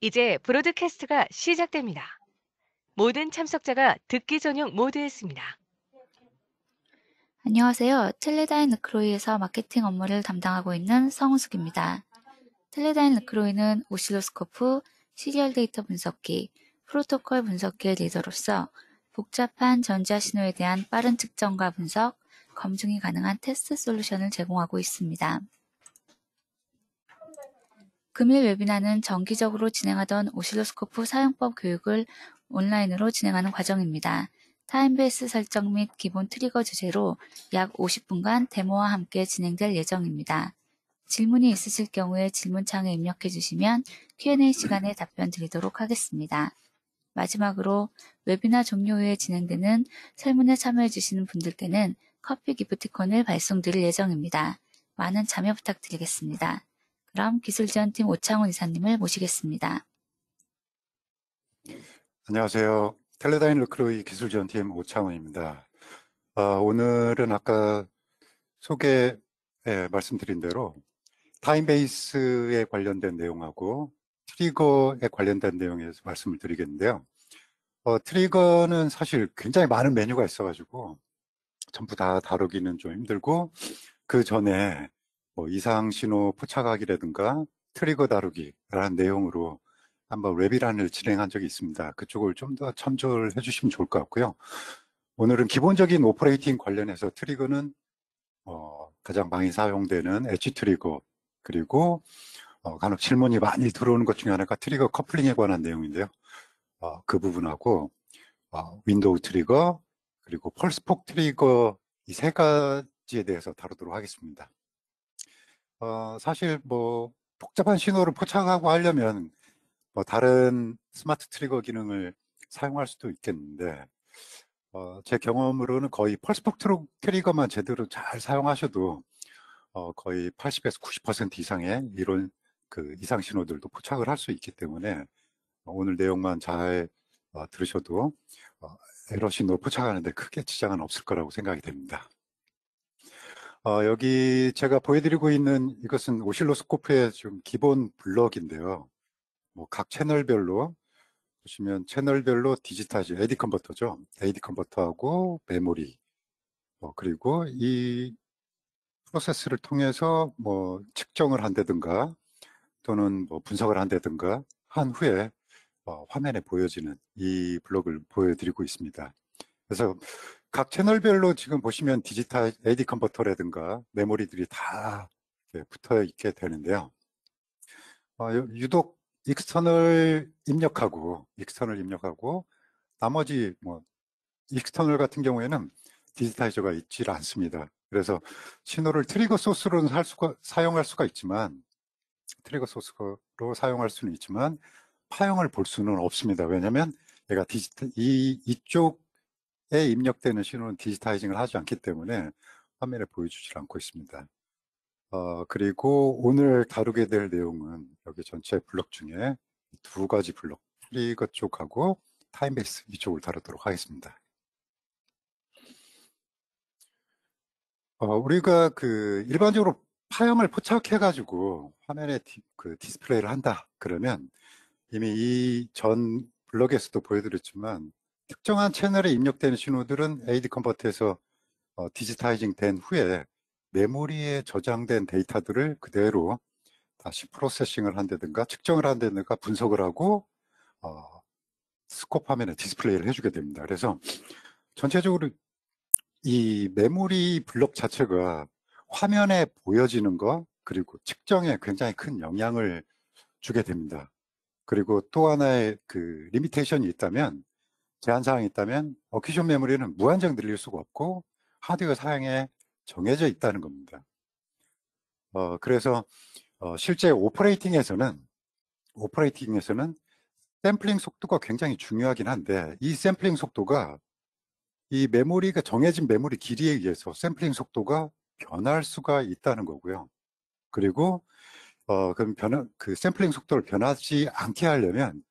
이제 브로드캐스트가 시작됩니다. 모든 참석자가 듣기 전용 모드에 있습니다. 안녕하세요. 텔레다인 르크로이에서 마케팅 업무를 담당하고 있는 성우숙입니다. 텔레다인 르크로이는 오실로스코프, 시리얼 데이터 분석기, 프로토콜 분석기의 리더로서 복잡한 전자 신호에 대한 빠른 측정과 분석, 검증이 가능한 테스트 솔루션을 제공하고 있습니다. 금일 웨비나는 정기적으로 진행하던 오실로스코프 사용법 교육을 온라인으로 진행하는 과정입니다. 타임베이스 설정 및 기본 트리거 주제로 약 50분간 데모와 함께 진행될 예정입니다. 질문이 있으실 경우에 질문창에 입력해 주시면 Q&A 시간에 답변 드리도록 하겠습니다. 마지막으로 웨비나 종료 후에 진행되는 설문에 참여해 주시는 분들께는 커피 기프티콘을 발송드릴 예정입니다. 많은 참여 부탁드리겠습니다. 그럼 기술지원팀 오창훈 이사님을 모시겠습니다. 안녕하세요. 텔레다인 르크로이 기술지원팀 오창훈입니다. 오늘은 아까 소개에 말씀드린 대로 타임베이스에 관련된 내용하고 트리거에 관련된 내용에 서 말씀을 드리겠는데요. 트리거는 사실 굉장히 많은 메뉴가 있어가지고 전부 다 다루기는 좀 힘들고, 그 전에 뭐 이상신호 포착하기라든가 트리거 다루기라는 내용으로 한번 웨비난을 진행한 적이 있습니다. 그쪽을 좀 더 참조를 해주시면 좋을 것 같고요. 오늘은 기본적인 오퍼레이팅 관련해서 트리거는 가장 많이 사용되는 엣지 트리거, 그리고 간혹 질문이 많이 들어오는 것 중에 하나가 트리거 커플링에 관한 내용인데요. 그 부분하고 윈도우 트리거, 그리고 펄스폭 트리거, 이 세 가지에 대해서 다루도록 하겠습니다. 사실 뭐 복잡한 신호를 포착하고 하려면 다른 스마트 트리거 기능을 사용할 수도 있겠는데, 제 경험으로는 거의 펄스폭 트리거만 제대로 잘 사용하셔도 거의 80에서 90% 이상의 이런 그 이상 신호들도 포착을 할 수 있기 때문에 오늘 내용만 잘 들으셔도 에러 신호 포착하는데 크게 지장은 없을 거라고 생각이 됩니다. 여기 제가 보여드리고 있는 이것은 오실로스코프의 좀 기본 블럭인데요. 뭐 각 채널별로 보시면 채널별로 디지타이즈, AD 컨버터죠. AD 컨버터하고 메모리, 그리고 이 프로세스를 통해서 뭐 측정을 한다든가 또는 뭐 분석을 한다든가 한 후에 화면에 보여지는 이 블록을 보여드리고 있습니다. 그래서 각 채널별로 지금 보시면 디지털 AD 컨버터라든가 메모리들이 다 붙어 있게 되는데요. 유독 익스터널 입력하고 나머지 뭐 익스터널 같은 경우에는 디지타이저가 있지 않습니다. 그래서 신호를 트리거 소스로 사용할 수가 있지만, 트리거 소스로 사용할 수는 있지만 파형을 볼 수는 없습니다. 왜냐하면 얘가 이쪽에 입력되는 신호는 디지타이징을 하지 않기 때문에 화면에 보여주지 않고 있습니다. 그리고 오늘 다루게 될 내용은 여기 전체 블록 중에 두 가지 블록, 트리거 쪽하고 타임베이스 이쪽을 다루도록 하겠습니다. 우리가 그 일반적으로 파형을 포착해가지고 화면에 디스플레이를 한다 그러면 이미 이 전 블럭에서도 보여드렸지만 특정한 채널에 입력되는 신호들은 AD 컨버터에서 디지타이징 된 후에 메모리에 저장된 데이터들을 그대로 다시 프로세싱을 한다든가 측정을 한다든가 분석을 하고 스코프 화면에 디스플레이를 해주게 됩니다. 그래서 전체적으로 이 메모리 블록 자체가 화면에 보여지는 거 그리고 측정에 굉장히 큰 영향을 주게 됩니다. 그리고 또 하나의 그 리미테이션이 있다면, 제한사항이 있다면 어큐션 메모리는 무한정 늘릴 수가 없고 하드웨어 사양에 정해져 있다는 겁니다. 그래서 실제 오퍼레이팅에서는 샘플링 속도가 굉장히 중요하긴 한데, 이 샘플링 속도가 이 메모리가 정해진 메모리 길이에 의해서 샘플링 속도가 변할 수가 있다는 거고요. 그리고 그럼 그 샘플링 속도를 변하지 않게 하려면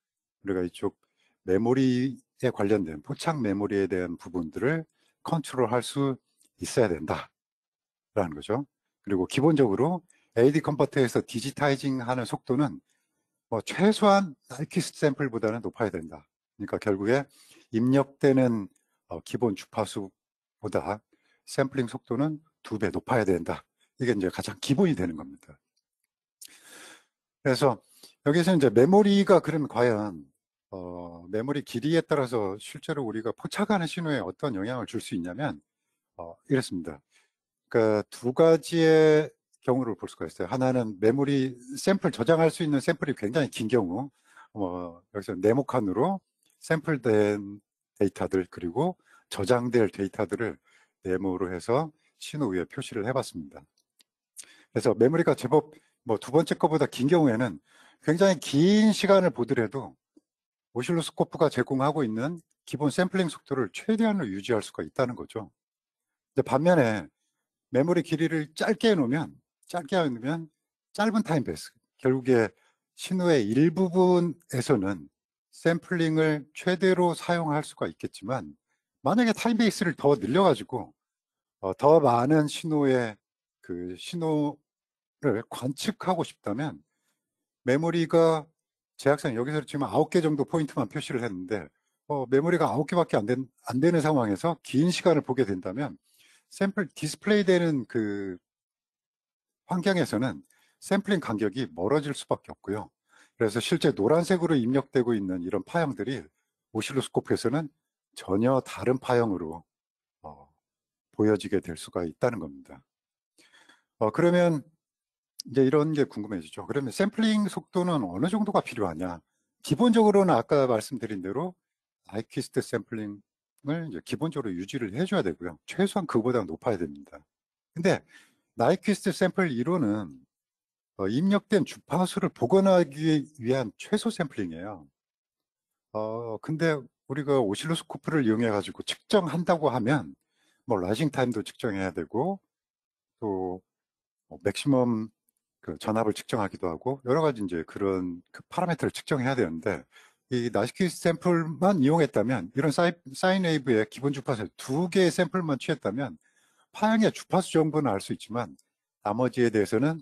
우리가 이쪽 메모리에 관련된 포착 메모리에 대한 부분들을 컨트롤할 수 있어야 된다라는 거죠. 그리고 기본적으로 AD 컨버터에서 디지타이징 하는 속도는 뭐 최소한 나이키스트 샘플보다는 높아야 된다. 그러니까 결국에 입력되는 기본 주파수보다 샘플링 속도는 2배 높아야 된다. 이게 이제 가장 기본이 되는 겁니다. 그래서 여기서 이제 메모리가 그러면 과연 메모리 길이에 따라서 실제로 우리가 포착하는 신호에 어떤 영향을 줄 수 있냐면 이렇습니다. 그러니까 두 가지의 경우를 볼 수가 있어요. 하나는 메모리 샘플 저장할 수 있는 샘플이 굉장히 긴 경우, 여기서 네모칸으로 샘플된 데이터들 그리고 저장될 데이터들을 네모로 해서 신호 위에 표시를 해봤습니다. 그래서 메모리가 제법 뭐 두 번째 거보다 긴 경우에는 굉장히 긴 시간을 보더라도 오실로스코프가 제공하고 있는 기본 샘플링 속도를 최대한으로 유지할 수가 있다는 거죠. 근데 반면에 메모리 길이를 짧게 해놓으면 짧은 타임 베이스, 결국에 신호의 일부분에서는 샘플링을 최대로 사용할 수가 있겠지만 만약에 타임 베이스를 더 늘려가지고 더 많은 신호의 그 신호를 관측하고 싶다면 메모리가 제약상 여기서 지금 9개 정도 포인트만 표시를 했는데 메모리가 9개밖에 안 되는 상황에서 긴 시간을 보게 된다면 샘플 디스플레이 되는 그 환경에서는 샘플링 간격이 멀어질 수밖에 없고요. 그래서 실제 노란색으로 입력되고 있는 이런 파형들이 오실로스코프에서는 전혀 다른 파형으로 보여지게 될 수가 있다는 겁니다. 그러면 이제 이런 게 궁금해지죠. 그러면 샘플링 속도는 어느 정도가 필요하냐? 기본적으로는 아까 말씀드린 대로 나이키스트 샘플링을 이제 기본적으로 유지를 해줘야 되고요. 최소한 그보다 높아야 됩니다. 근데 나이키스트 샘플 1호는 입력된 주파수를 복원하기 위한 최소 샘플링이에요. 근데 우리가 오실로스코프를 이용해 가지고 측정한다고 하면 뭐 라이징 타임도 측정해야 되고 또 맥시멈 그 전압을 측정하기도 하고 여러 가지 이제 그런 그 파라미터를 측정해야 되는데 이 나이키스트 샘플만 이용했다면 이런 사인 웨이브의 기본 주파수 2개의 샘플만 취했다면 파형의 주파수 정보는 알 수 있지만 나머지에 대해서는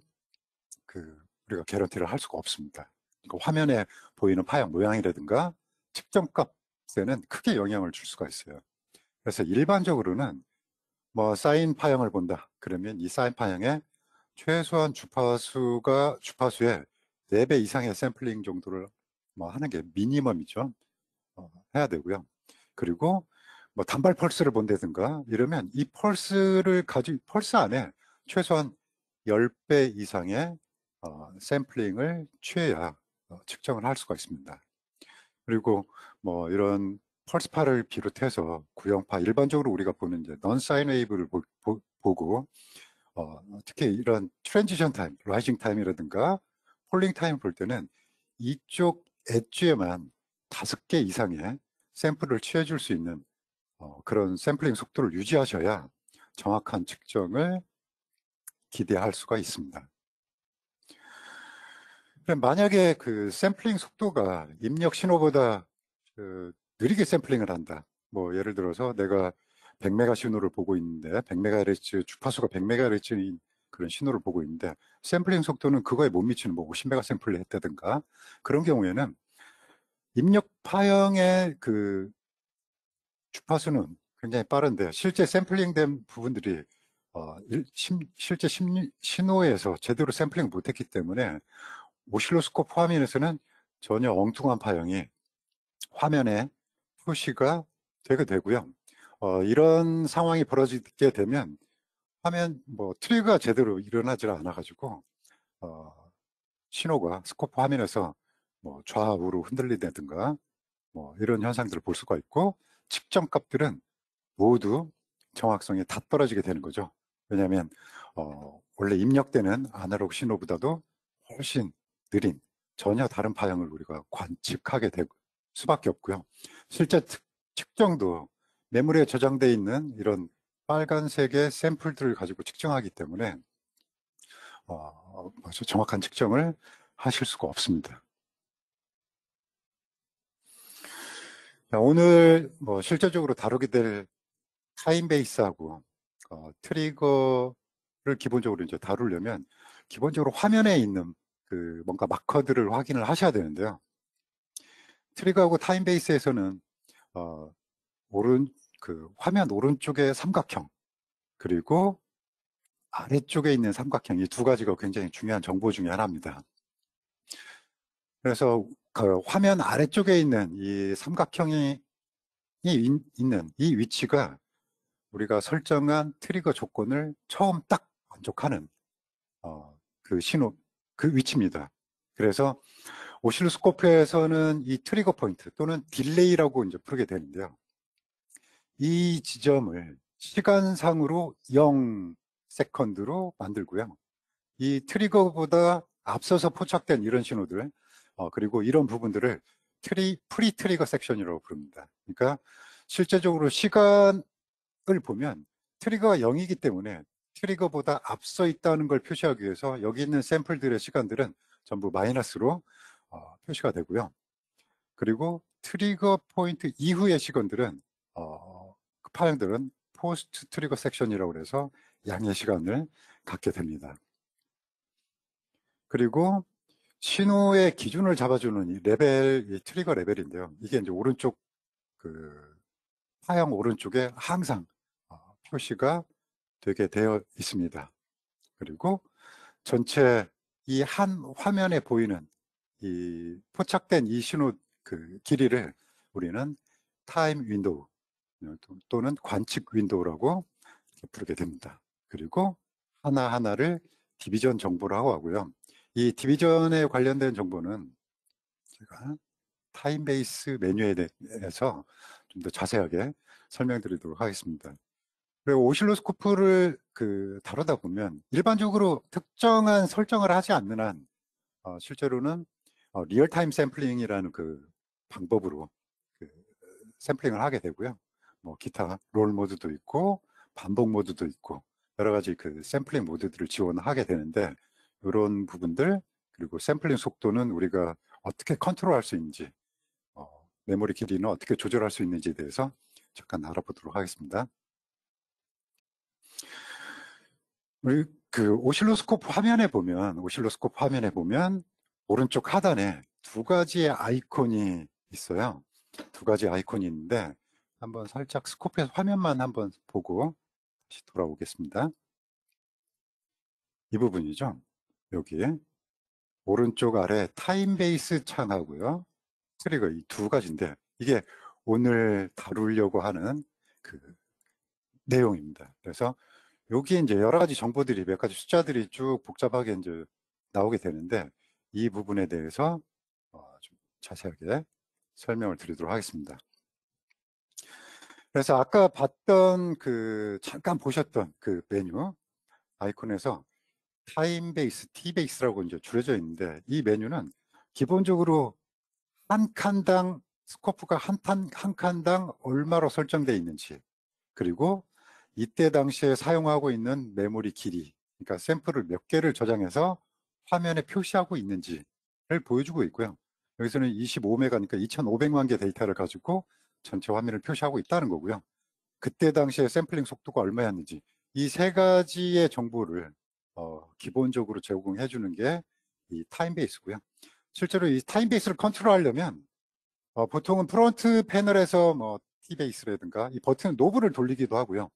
우리가 개런티를 할 수가 없습니다. 그러니까 화면에 보이는 파형 모양이라든가 측정 값에는 크게 영향을 줄 수가 있어요. 그래서 일반적으로는 뭐 사인 파형을 본다. 그러면 이 사인 파형의 최소한 주파수의 4배 이상의 샘플링 정도를 뭐 하는 게 미니멈이죠. 해야 되고요. 그리고 뭐 단발 펄스를 본다든가 이러면 이 펄스 안에 최소한 10배 이상의 샘플링을 취해야 측정을 할 수가 있습니다. 그리고 뭐 이런 펄스파를 비롯해서 구형파 일반적으로 우리가 보는 이제 넌 사인 웨이브를 보고 특히 이런 트랜지션 타임, 라이징 타임이라든가 폴링 타임 볼 때는 이쪽 엣지에만 5개 이상의 샘플을 취해줄 수 있는 그런 샘플링 속도를 유지하셔야 정확한 측정을 기대할 수가 있습니다. 만약에 그 샘플링 속도가 입력 신호보다 느리게 샘플링을 한다. 뭐 예를 들어서 내가 100메가 신호를 보고 있는데 100MHz 주파수가 100MHz인 그런 신호를 보고 있는데 샘플링 속도는 그거에 못 미치는 뭐 50메가 샘플을 했다든가 그런 경우에는 입력 파형의 그 주파수는 굉장히 빠른데 실제 샘플링된 부분들이 실제 신호에서 제대로 샘플링 못했기 때문에 오실로스코프 화면에서는 전혀 엉뚱한 파형이 화면에 표시가 되게 되고요. 이런 상황이 벌어지게 되면 화면 뭐 트리거가 제대로 일어나질 않아 가지고 신호가 스코프 화면에서 뭐 좌우로 흔들리다든가 뭐 이런 현상들을 볼 수가 있고 측정 값들은 모두 정확성이 다 떨어지게 되는 거죠. 왜냐하면 원래 입력되는 아날로그 신호보다도 훨씬 느린 전혀 다른 파형을 우리가 관측하게 될 수밖에 없고요. 실제 측정도 메모리에 저장되어 있는 이런 빨간색의 샘플들을 가지고 측정하기 때문에 아주 정확한 측정을 하실 수가 없습니다. 오늘 뭐 실제적으로 다루게 될 타임베이스하고 트리거를 기본적으로 이제 다루려면 기본적으로 화면에 있는 뭔가 마커들을 확인을 하셔야 되는데요. 트리거하고 타임베이스에서는 화면 오른쪽에 삼각형, 그리고 아래쪽에 있는 삼각형, 이 두 가지가 굉장히 중요한 정보 중에 하나입니다. 그래서 그 화면 아래쪽에 있는 이 삼각형이 있는 이 위치가 우리가 설정한 트리거 조건을 처음 딱 만족하는 그 신호, 그 위치입니다. 그래서 오실로스코프에서는 이 트리거 포인트 또는 딜레이라고 이제 부르게 되는데요. 이 지점을 시간상으로 0세컨드로 만들고요. 이 트리거보다 앞서서 포착된 이런 신호들, 그리고 이런 부분들을 프리 트리거 섹션이라고 부릅니다. 그러니까 실제적으로 시간을 보면 트리거가 0이기 때문에 트리거보다 앞서 있다는 걸 표시하기 위해서 여기 있는 샘플들의 시간들은 전부 마이너스로 표시가 되고요. 그리고 트리거 포인트 이후의 시간들은 그 파형들은 포스트 트리거 섹션이라고 해서 양의 시간을 갖게 됩니다. 그리고 신호의 기준을 잡아주는 이 트리거 레벨인데요. 이게 이제 오른쪽 파형 오른쪽에 항상 표시가 되게 되어 있습니다. 그리고 전체 이 한 화면에 보이는 이 포착된 이 신호 길이를 우리는 타임 윈도우 또는 관측 윈도우라고 부르게 됩니다. 그리고 하나하나를 디비전 정보라고 하고요. 이 디비전에 관련된 정보는 제가 타임베이스 메뉴에 대해서 좀 더 자세하게 설명드리도록 하겠습니다. 그리고 오실로스코프를 다루다 보면 일반적으로 특정한 설정을 하지 않는 한 실제로는 리얼타임 샘플링이라는 방법으로 샘플링을 하게 되고요. 뭐 기타 롤 모드도 있고 반복 모드도 있고 여러 가지 샘플링 모드들을 지원하게 되는데, 이런 부분들 그리고 샘플링 속도는 우리가 어떻게 컨트롤할 수 있는지, 메모리 길이는 어떻게 조절할 수 있는지에 대해서 잠깐 알아보도록 하겠습니다. 우리 오실로스코프 화면에 보면 오른쪽 하단에 두 가지의 아이콘이 있어요. 두 가지 아이콘이 있는데 한번 살짝 스코프에서 화면만 한번 보고 다시 돌아오겠습니다. 이 부분이죠. 여기에 오른쪽 아래 타임베이스 창하고요, 트리거 이 두 가지인데 이게 오늘 다루려고 하는 내용입니다. 그래서 여기에 이제 여러 가지 정보들이, 몇 가지 숫자들이 쭉 복잡하게 이제 나오게 되는데 이 부분에 대해서 좀 자세하게 설명을 드리도록 하겠습니다. 그래서 아까 봤던 잠깐 보셨던 메뉴 아이콘에서 타임베이스, T베이스라고 이제 줄여져 있는데, 이 메뉴는 기본적으로 한 칸당 스코프가 한 칸당 얼마로 설정되어 있는지, 그리고 이때 당시에 사용하고 있는 메모리 길이, 그러니까 샘플을 몇 개를 저장해서 화면에 표시하고 있는지를 보여주고 있고요. 여기서는 25메가니까 2500만 개 데이터를 가지고 전체 화면을 표시하고 있다는 거고요. 그때 당시에 샘플링 속도가 얼마였는지, 이 세 가지의 정보를 기본적으로 제공해 주는 게 이 타임베이스고요. 실제로 이 타임베이스를 컨트롤하려면 보통은 프론트 패널에서 뭐 T베이스라든가 이 버튼 노브를 돌리기도 하고요.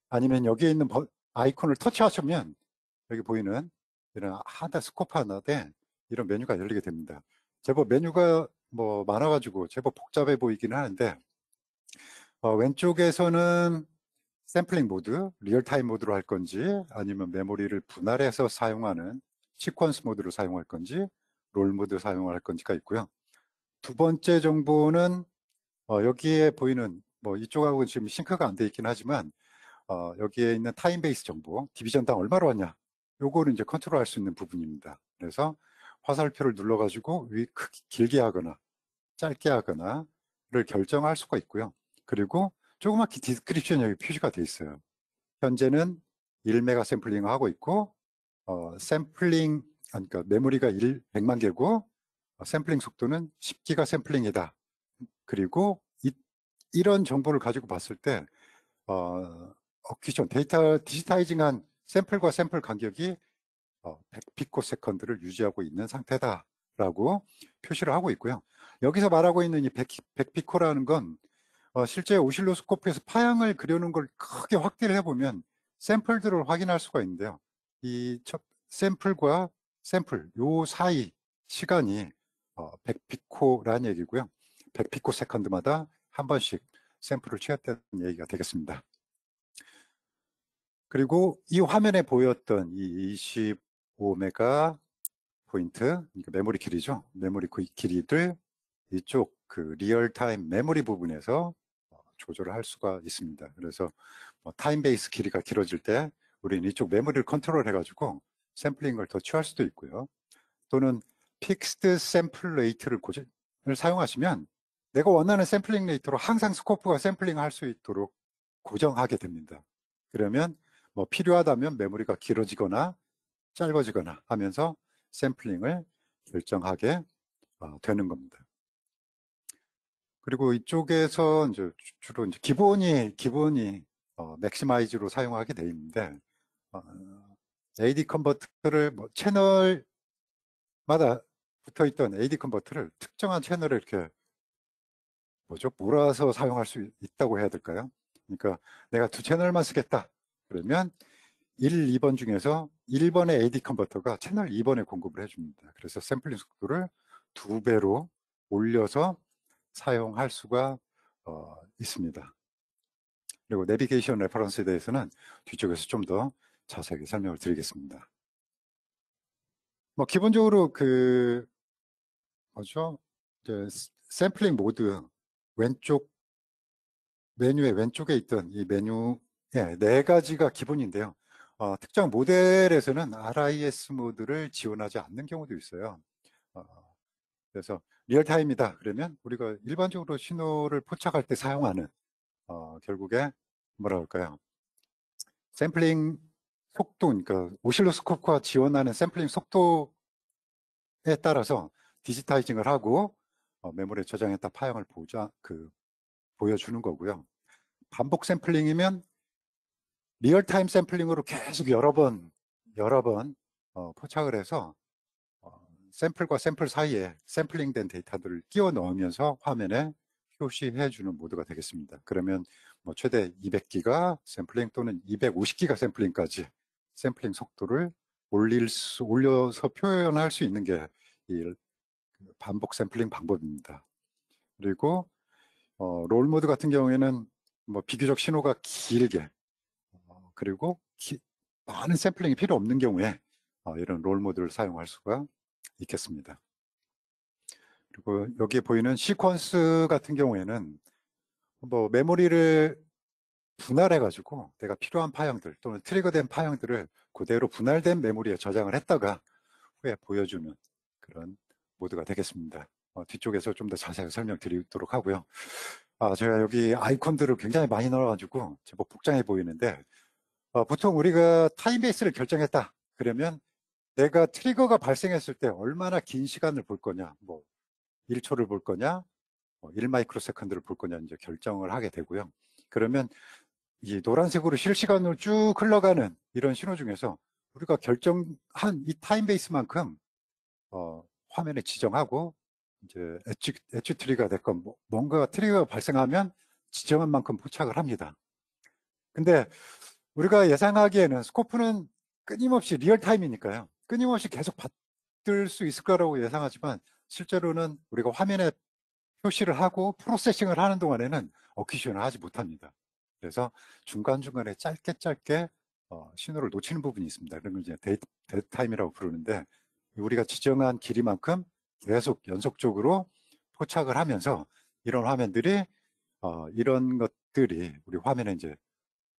아니면 여기에 있는 아이콘을 터치하시면 여기 보이는 이런 스코프 하나에 이런 메뉴가 열리게 됩니다. 제법 메뉴가 뭐 많아가지고 제법 복잡해 보이기는 하는데, 왼쪽에서는 샘플링 모드, 리얼타임 모드로 할 건지, 아니면 메모리를 분할해서 사용하는 시퀀스 모드로 사용할 건지, 롤 모드 사용할 건지가 있고요. 두 번째 정보는 여기에 보이는, 뭐 이쪽하고 지금 싱크가 안 돼 있긴 하지만 여기에 있는 타임베이스 정보, 디비전당 얼마로 왔냐, 요거를 이제 컨트롤할 수 있는 부분입니다. 그래서 화살표를 눌러가지고 길게 하거나 짧게 하거나를 결정할 수가 있고요. 그리고 조그맣게 디스크립션이 여기 표시가 돼 있어요. 현재는 1메가 샘플링을 하고 있고, 샘플링, 그러니까 메모리가 100만 개고, 샘플링 속도는 10기가 샘플링이다. 그리고 이런 정보를 가지고 봤을 때, 어퀴션, 데이터 디지타이징한 샘플과 샘플 간격이 100피코세컨드를 유지하고 있는 상태다라고 표시를 하고 있고요. 여기서 말하고 있는 이 100피코라는 건 실제 오실로스코프에서 파형을 그려놓은 걸 크게 확대를 해보면 샘플들을 확인할 수가 있는데요. 이 샘플과 샘플 요 사이 시간이 100피코라는 얘기고요. 100피코세컨드마다 한 번씩 샘플을 취했다는 얘기가 되겠습니다. 그리고 이 화면에 보였던 이 25메가 포인트, 그러니까 메모리 길이죠. 메모리 길이를 이쪽 그 리얼타임 메모리 부분에서 조절을 할 수가 있습니다. 그래서 타임베이스 길이가 길어질 때 우리는 이쪽 메모리를 컨트롤 해가지고 샘플링을 더 취할 수도 있고요. 또는 픽스드 샘플 레이트를 사용하시면 내가 원하는 샘플링 레이트로 항상 스코프가 샘플링 할 수 있도록 고정하게 됩니다. 그러면 필요하다면 메모리가 길어지거나 짧아지거나 하면서 샘플링을 결정하게 되는 겁니다. 그리고 이쪽에서 이제 주로 이제 기본이 맥시마이즈로 사용하게 되어 있는데 AD 컨버터를 채널마다 붙어있던 AD 컨버터를 특정한 채널에 이렇게 몰아서 사용할 수 있다고 해야 될까요? 그러니까 내가 두 채널만 쓰겠다. 그러면 1, 2번 중에서 1번의 AD 컨버터가 채널 2번에 공급을 해줍니다. 그래서 샘플링 속도를 2배로 올려서 사용할 수가 있습니다. 그리고 내비게이션 레퍼런스에 대해서는 뒤쪽에서 좀 더 자세하게 설명을 드리겠습니다. 기본적으로 이제 샘플링 모드 왼쪽 메뉴의 왼쪽에 있던 이 메뉴 네 가지가 기본인데요. 특정 모델에서는 RIS 모드를 지원하지 않는 경우도 있어요. 그래서 리얼타임이다 그러면 우리가 일반적으로 신호를 포착할 때 사용하는 결국에 뭐라 할까요? 샘플링 속도, 그러니까 오실로스코프가 지원하는 샘플링 속도에 따라서 디지타이징을 하고 메모리에 저장했다 파형을 보여주는 거고요. 반복 샘플링이면 리얼타임 샘플링으로 계속 여러 번 포착을 해서 샘플과 샘플 사이에 샘플링된 데이터들을 끼워 넣으면서 화면에 표시해 주는 모드가 되겠습니다. 그러면 최대 200기가 샘플링 또는 250기가 샘플링까지 샘플링 속도를 올려서 표현할 수 있는 게 이 반복 샘플링 방법입니다. 그리고 롤 모드 같은 경우에는 비교적 신호가 길게 그리고 많은 샘플링이 필요 없는 경우에 이런 롤 모드를 사용할 수가 있겠습니다. 그리고 여기에 보이는 시퀀스 같은 경우에는 메모리를 분할해 가지고 내가 필요한 파형들 또는 트리거된 파형들을 그대로 분할된 메모리에 저장을 했다가 후에 보여주는 그런 모드가 되겠습니다. 뒤쪽에서 좀 더 자세히 설명드리도록 하고요. 제가 여기 아이콘들을 굉장히 많이 넣어가지고 제법 복잡해 보이는데 보통 우리가 타임베이스를 결정했다 그러면 내가 트리거가 발생했을 때 얼마나 긴 시간을 볼 거냐, 1초를 볼 거냐, 1마이크로세컨드를 볼 거냐 이제 결정을 하게 되고요. 그러면 이 노란색으로 실시간으로 쭉 흘러가는 이런 신호 중에서 우리가 결정한 이 타임베이스만큼 화면에 지정하고 이제 엣지 트리거가 됐건 뭔가 트리거가 발생하면 지정한 만큼 포착을 합니다. 근데 우리가 예상하기에는 스코프는 끊임없이 리얼타임이니까요. 끊임없이 계속 받을 수 있을 거라고 예상하지만 실제로는 우리가 화면에 표시를 하고 프로세싱을 하는 동안에는 어큐션을 하지 못합니다. 그래서 중간중간에 짧게 신호를 놓치는 부분이 있습니다. 그런 걸 이제 데드 타임이라고 부르는데 우리가 지정한 길이만큼 계속 연속적으로 포착을 하면서 이런 화면들이 이런 것들이 우리 화면에 이제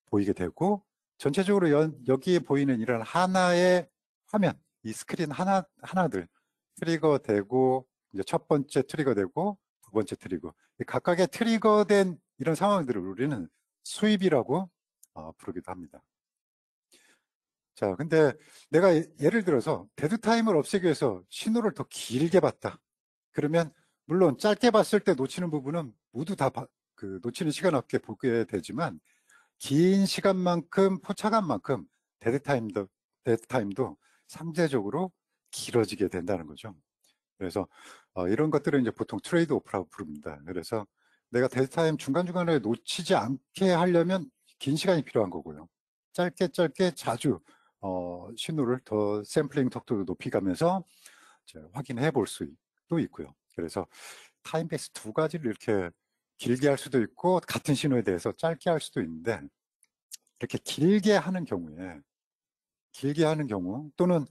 보이게 되고 전체적으로 여기에 보이는 이런 하나의 화면, 이 스크린 하나들 트리거 되고 이제 첫 번째 트리거 되고 두 번째 트리거 각각의 트리거된 이런 상황들을 우리는 수입이라고 부르기도 합니다. 자, 근데 내가 예를 들어서 데드 타임을 없애기 위해서 신호를 더 길게 봤다. 그러면 물론 짧게 봤을 때 놓치는 부분은 모두 다 놓치는 시간 없게 보게 되지만 긴 시간만큼 포착한 만큼 데드 타임도 상대적으로 길어지게 된다는 거죠. 그래서 이런 것들을 이제 보통 트레이드 오프라고 부릅니다. 그래서 내가 데드타임 중간중간에 놓치지 않게 하려면 긴 시간이 필요한 거고요. 짧게 자주 신호를 더 샘플링 속도도 높이가면서 확인해 볼 수도 있고요. 그래서 타임베이스 두 가지를 이렇게 길게 할 수도 있고 같은 신호에 대해서 짧게 할 수도 있는데, 이렇게 길게 하는 경우 또는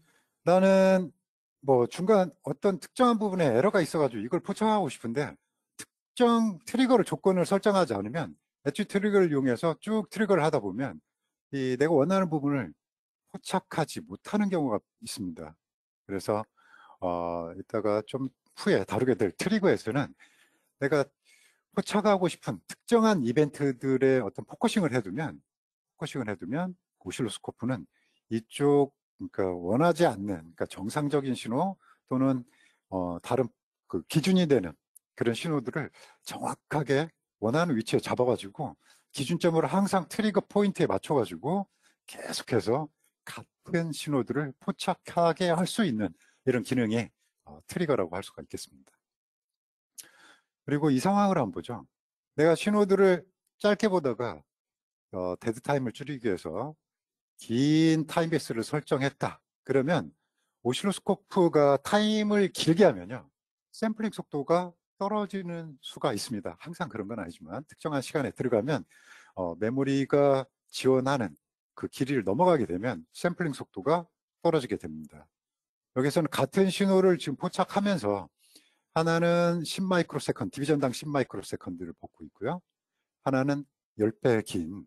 나는 뭐 중간 어떤 특정한 부분에 에러가 있어가지고 이걸 포착하고 싶은데 특정 트리거를 조건을 설정하지 않으면 엣지 트리거를 이용해서 쭉 트리거를 하다 보면 이 내가 원하는 부분을 포착하지 못하는 경우가 있습니다. 그래서 이따가 좀 후에 다루게 될 트리거에서는 내가 포착하고 싶은 특정한 이벤트들의 어떤 포커싱을 해두면 오실로스코프는 이쪽, 그러니까 원하지 않는, 그러니까 정상적인 신호 또는 다른 그 기준이 되는 그런 신호들을 정확하게 원하는 위치에 잡아가지고 기준점을 항상 트리거 포인트에 맞춰가지고 계속해서 같은 신호들을 포착하게 할 수 있는 이런 기능이 트리거라고 할 수가 있겠습니다. 그리고 이 상황을 한번 보죠. 내가 신호들을 짧게 보다가 데드 타임을 줄이기 위해서 긴 타임베이스를 설정했다. 그러면 오실로스코프가 타임을 길게 하면요, 샘플링 속도가 떨어지는 수가 있습니다. 항상 그런 건 아니지만 특정한 시간에 들어가면 메모리가 지원하는 그 길이를 넘어가게 되면 샘플링 속도가 떨어지게 됩니다. 여기서는 같은 신호를 지금 포착하면서 하나는 10 마이크로세컨드, 디비전당 10 마이크로세컨드를 보고 있고요. 하나는 10배 긴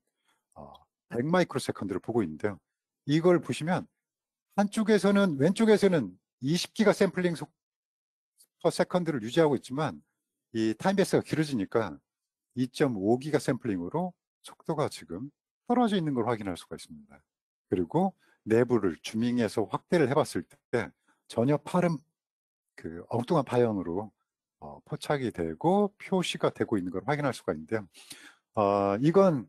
100 마이크로세컨드를 보고 있는데요. 이걸 보시면 한쪽에서는, 왼쪽에서는 20기가 샘플링 퍼 세컨드를 유지하고 있지만 이 타임베이스가 길어지니까 2.5기가 샘플링으로 속도가 지금 떨어져 있는 걸 확인할 수가 있습니다. 그리고 내부를 주밍해서 확대를 해봤을 때 전혀 파른 그 엉뚱한 파형으로 포착이 되고 표시가 되고 있는 걸 확인할 수가 있는데요. 이건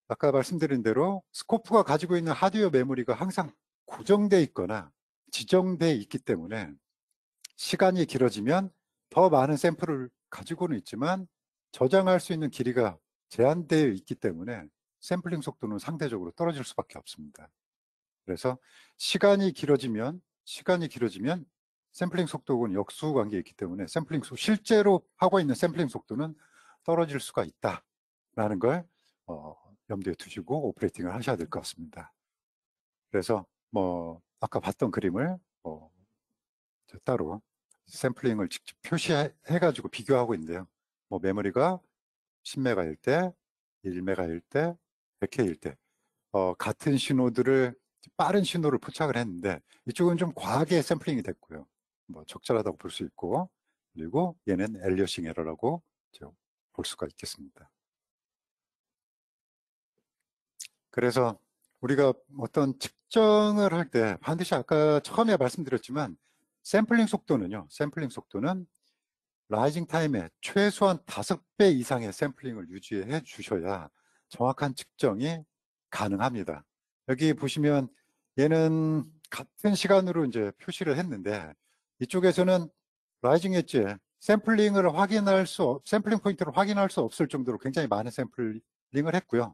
아까 말씀드린 대로 스코프가 가지고 있는 하드웨어 메모리가 항상 고정돼 있거나 지정돼 있기 때문에 시간이 길어지면 더 많은 샘플을 가지고는 있지만 저장할 수 있는 길이가 제한되어 있기 때문에 샘플링 속도는 상대적으로 떨어질 수밖에 없습니다. 그래서 시간이 길어지면 샘플링 속도는 역수 관계에 있기 때문에 실제로 하고 있는 샘플링 속도는 떨어질 수가 있다라는 걸 염두에 두시고 오퍼레이팅을 하셔야 될 것 같습니다. 그래서 뭐 아까 봤던 그림을 따로 샘플링을 직접 표시해 가지고 비교하고 있는데요. 뭐 메모리가 10메가일 때, 1메가일 때, 100K일 때 같은 신호들을, 빠른 신호를 포착을 했는데 이쪽은 좀 과하게 샘플링이 됐고요. 뭐 적절하다고 볼 수 있고, 그리고 얘는 엘리어싱 에러라고 볼 수가 있겠습니다. 그래서 우리가 어떤 측정을 할 때 반드시 아까 처음에 말씀드렸지만 샘플링 속도는 라이징 타임에 최소한 5배 이상의 샘플링을 유지해 주셔야 정확한 측정이 가능합니다. 여기 보시면 얘는 같은 시간으로 이제 표시를 했는데 이쪽에서는 라이징 엣지에 샘플링 포인트를 확인할 수 없을 정도로 굉장히 많은 샘플링을 했고요.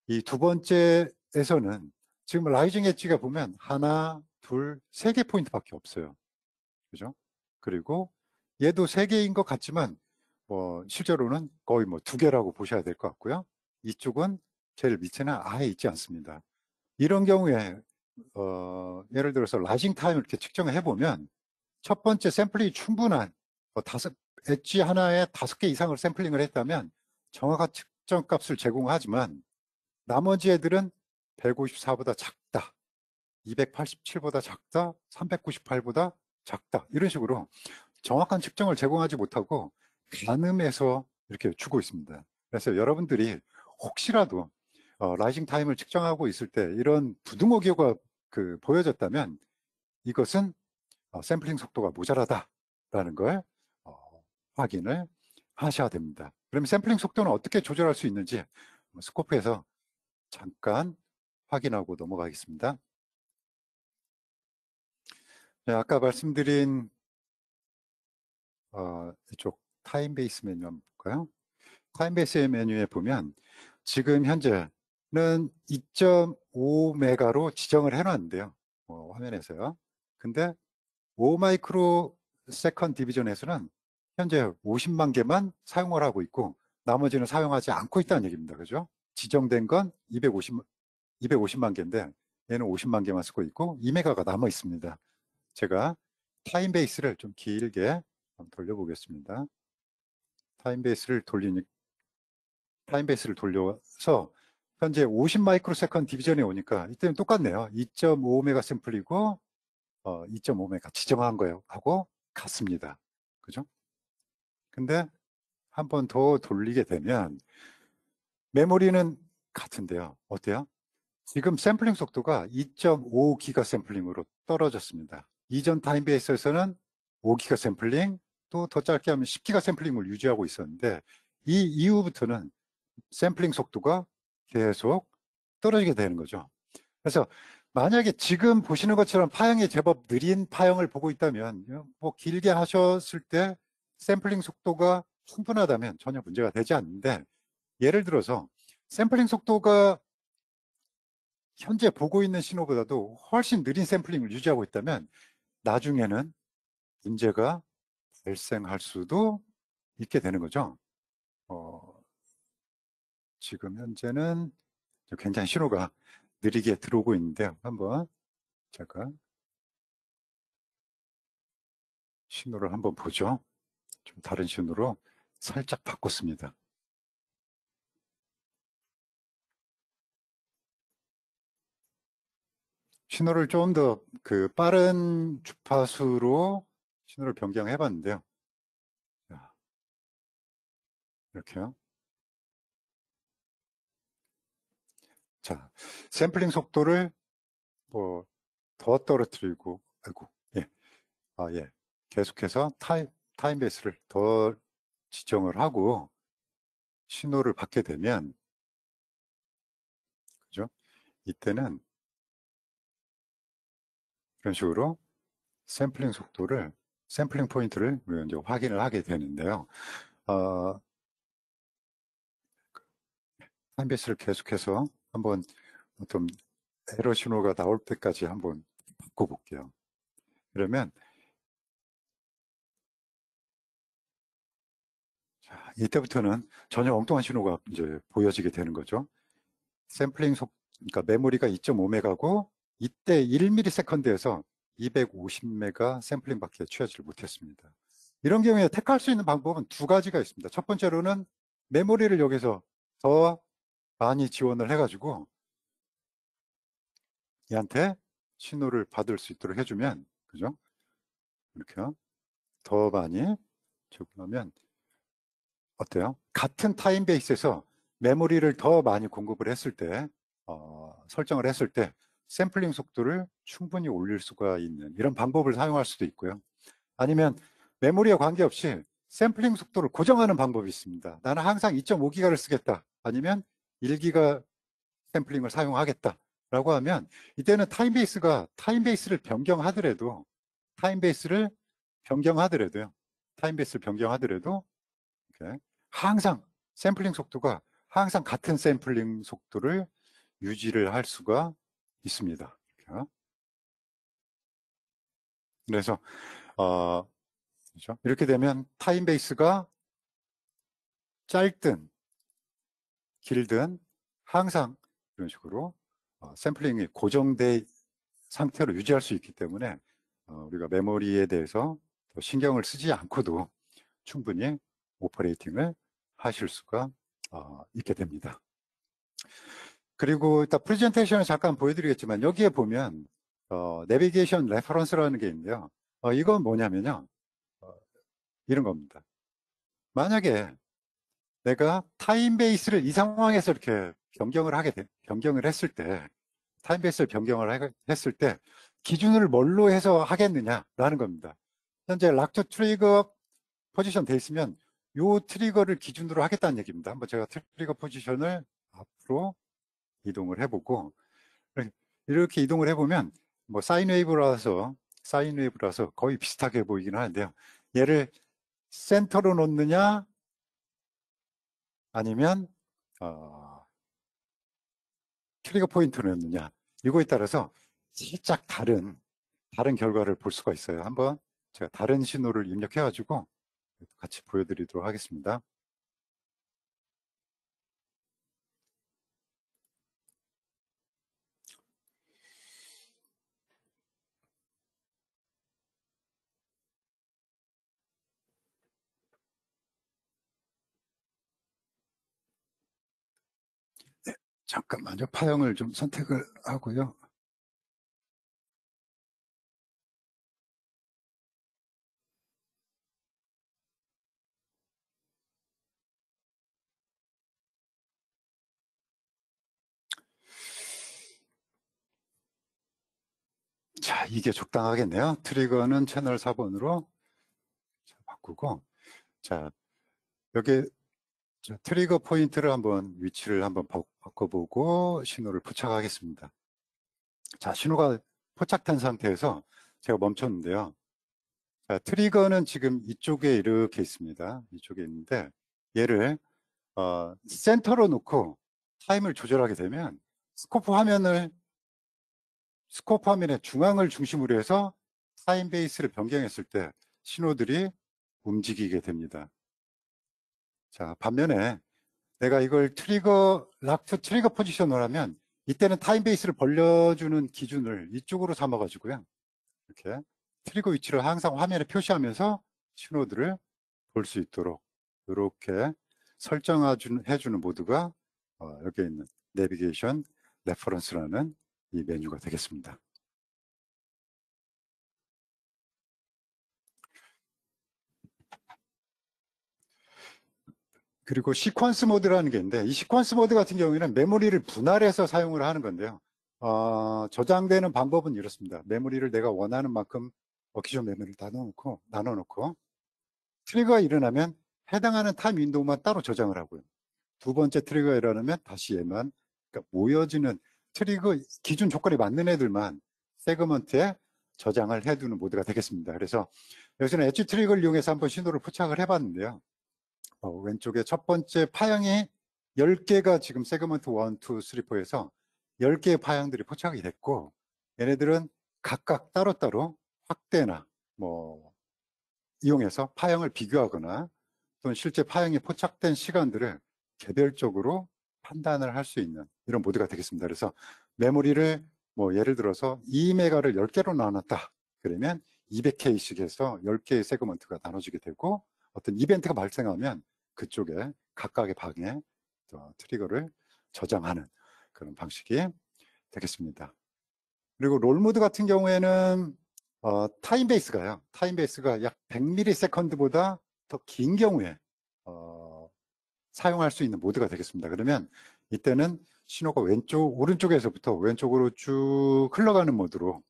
이 두 번째에서는 지금 라이징 엣지가 보면 하나, 둘, 3개 포인트밖에 없어요. 그죠? 그리고 얘도 3개인 것 같지만 실제로는 거의 2개라고 보셔야 될 것 같고요. 이쪽은 제일 밑에는 아예 있지 않습니다. 이런 경우에 예를 들어서 라이징 타임을 이렇게 측정을 해보면 첫 번째 샘플링이 충분한 엣지 하나에 5개 이상을 샘플링을 했다면 정확한 측정 값을 제공하지만 나머지 애들은 154보다 작다, 287보다 작다, 398보다 작다, 이런 식으로 정확한 측정을 제공하지 못하고 가늠해서 이렇게 주고 있습니다. 그래서 여러분들이 혹시라도 라이징 타임을 측정하고 있을 때 이런 부등호교가 보여졌다면 이것은 샘플링 속도가 모자라다라는 걸 확인을 하셔야 됩니다. 그럼 샘플링 속도는 어떻게 조절할 수 있는지 스코프에서 잠깐 확인하고 넘어가겠습니다. 네, 아까 말씀드린 이쪽 타임베이스 메뉴 한번 볼까요? 타임베이스 메뉴에 보면 지금 현재는 2.5메가로 지정을 해놨는데요. 화면에서요. 근데 5 마이크로 세컨드 디비전에서는 현재 50만 개만 사용을 하고 있고 나머지는 사용하지 않고 있다는 얘기입니다. 그죠? 지정된 건 250만 개인데 얘는 50만 개만 쓰고 있고 2메가가 남아 있습니다. 제가 타임베이스를 좀 길게 한번 돌려보겠습니다. 타임베이스를 돌려서 현재 50 마이크로 세컨드 디비전에 오니까 이때는 똑같네요. 2.5메가 샘플이고 2.5메가 지정한 거예요 하고 같습니다. 그죠? 근데 한 번 더 돌리게 되면 메모리는 같은데요. 어때요? 지금 샘플링 속도가 2.5기가 샘플링으로 떨어졌습니다. 이전 타임베이스에서는 5기가 샘플링, 또 더 짧게 하면 10기가 샘플링을 유지하고 있었는데 이 이후부터는 샘플링 속도가 계속 떨어지게 되는 거죠. 그래서 만약에 지금 보시는 것처럼 파형이 제법 느린 파형을 보고 있다면 뭐 길게 하셨을 때 샘플링 속도가 충분하다면 전혀 문제가 되지 않는데 예를 들어서 샘플링 속도가 현재 보고 있는 신호보다도 훨씬 느린 샘플링을 유지하고 있다면 나중에는 문제가 발생할 수도 있게 되는 거죠. 지금 현재는 굉장히 신호가 느리게 들어오고 있는데요. 한번 제가 신호를 한번 보죠. 좀 다른 신호로 살짝 바꿨습니다. 신호를 좀 더 빠른 주파수로 신호를 변경해 봤는데요. 이렇게요. 자, 샘플링 속도를 뭐 더 떨어뜨리고, 아이고, 예. 예. 계속해서 타임베이스를 더 지정을 하고 신호를 받게 되면, 그죠? 이때는 이런 식으로 샘플링 포인트를 이제 확인을 하게 되는데요. 타임베이스를 계속해서 한번 어떤 에러 신호가 나올 때까지 한번 바꿔볼게요. 그러면 자, 이때부터는 전혀 엉뚱한 신호가 이제 보여지게 되는 거죠. 그러니까 메모리가 2.5메가고 이때 1ms에서 250메가 샘플링밖에 취하지 못했습니다. 이런 경우에 택할 수 있는 방법은 두 가지가 있습니다. 첫 번째로는 메모리를 여기서 더 많이 지원을 해가지고 얘한테 신호를 받을 수 있도록 해주면, 그죠? 이렇게요. 더 많이 적으면 어때요? 같은 타임베이스에서 메모리를 더 많이 공급을 했을 때, 설정을 했을 때 샘플링 속도를 충분히 올릴 수가 있는 이런 방법을 사용할 수도 있고요. 아니면 메모리와 관계없이 샘플링 속도를 고정하는 방법이 있습니다. 나는 항상 2.5기가를 쓰겠다. 아니면 1기가 샘플링을 사용하겠다. 라고 하면 이때는 타임베이스를 변경하더라도요. 타임베이스를 변경하더라도 이렇게 항상 샘플링 속도가 항상 같은 샘플링 속도를 유지를 할 수가 있습니다. 그래서 그렇죠? 이렇게 되면 타임베이스가 짧든 길든 항상 이런 식으로 샘플링이 고정된 상태로 유지할 수 있기 때문에 우리가 메모리에 대해서 더 신경을 쓰지 않고도 충분히 오퍼레이팅을 하실 수가 있게 됩니다. 그리고 이따 프레젠테이션을 잠깐 보여드리겠지만 여기에 보면 내비게이션 레퍼런스라는 게 있는데요. 이건 뭐냐면요. 이런 겁니다. 만약에 내가 타임베이스를 이 상황에서 이렇게 변경을 했을 때, 타임베이스를 변경을 했을 때 기준을 뭘로 해서 하겠느냐라는 겁니다. 현재 락투 트리거 포지션 돼 있으면 요 트리거를 기준으로 하겠다는 얘기입니다. 한번 제가 트리거 포지션을 앞으로 이동을 해보고 이렇게 이동을 해보면 뭐 사인웨이브라서 거의 비슷하게 보이긴 하는데요. 얘를 센터로 놓느냐 아니면 트리거 포인트를 넣느냐, 이거에 따라서 살짝 다른 결과를 볼 수가 있어요. 한번 제가 다른 신호를 입력해 가지고 같이 보여드리도록 하겠습니다. 네, 잠깐만요. 파형을 좀 선택을 하고요. 자, 이게 적당하겠네요. 트리거는 채널 4번으로 바꾸고, 자, 여기 트리거 포인트를 한번 위치를 한번 바꿔보고 신호를 포착하겠습니다. 자, 신호가 포착된 상태에서 제가 멈췄는데요. 자, 트리거는 지금 이쪽에 이렇게 있습니다. 이쪽에 있는데 얘를 센터로 놓고 타임을 조절하게 되면 스코프 화면의 중앙을 중심으로 해서 타임 베이스를 변경했을 때 신호들이 움직이게 됩니다. 자, 반면에 내가 이걸 락트 트리거 포지션을 하면 이때는 타임 베이스를 벌려주는 기준을 이쪽으로 삼아가지고요. 이렇게 트리거 위치를 항상 화면에 표시하면서 신호들을 볼 수 있도록 이렇게 설정해주는 모드가 여기에 있는 내비게이션 레퍼런스라는 이 메뉴가 되겠습니다. 그리고 시퀀스 모드라는 게 있는데 이 시퀀스 모드 같은 경우에는 메모리를 분할해서 사용을 하는 건데요. 저장되는 방법은 이렇습니다. 메모리를 내가 원하는 만큼 기존 메모리를 나눠놓고 트리거가 일어나면 해당하는 타임 윈도우만 따로 저장을 하고요. 두 번째 트리거가 일어나면 다시 얘만, 그러니까 모여지는 트리거 기준 조건에 맞는 애들만 세그먼트에 저장을 해두는 모드가 되겠습니다. 그래서 여기서는 엣지 트리거를 이용해서 한번 신호를 포착을 해봤는데요. 왼쪽에 첫 번째 파형이 10개가 지금 세그먼트 1, 2, 3, 4에서 10개의 파형들이 포착이 됐고 얘네들은 각각 따로따로 확대나 뭐 이용해서 파형을 비교하거나 또는 실제 파형이 포착된 시간들을 개별적으로 판단을 할 수 있는 이런 모드가 되겠습니다. 그래서 메모리를 뭐 예를 들어서 2메가를 10개로 나눴다. 그러면 200K씩 해서 10개의 세그먼트가 나눠지게 되고 어떤 이벤트가 발생하면 그쪽에 각각의 방에 트리거를 저장하는 그런 방식이 되겠습니다. 그리고 롤 모드 같은 경우에는 타임 베이스가 약 100ms보다 더 긴 경우에 사용할 수 있는 모드가 되겠습니다. 그러면 이때는 신호가 오른쪽에서부터 왼쪽으로 쭉 흘러가는 모드로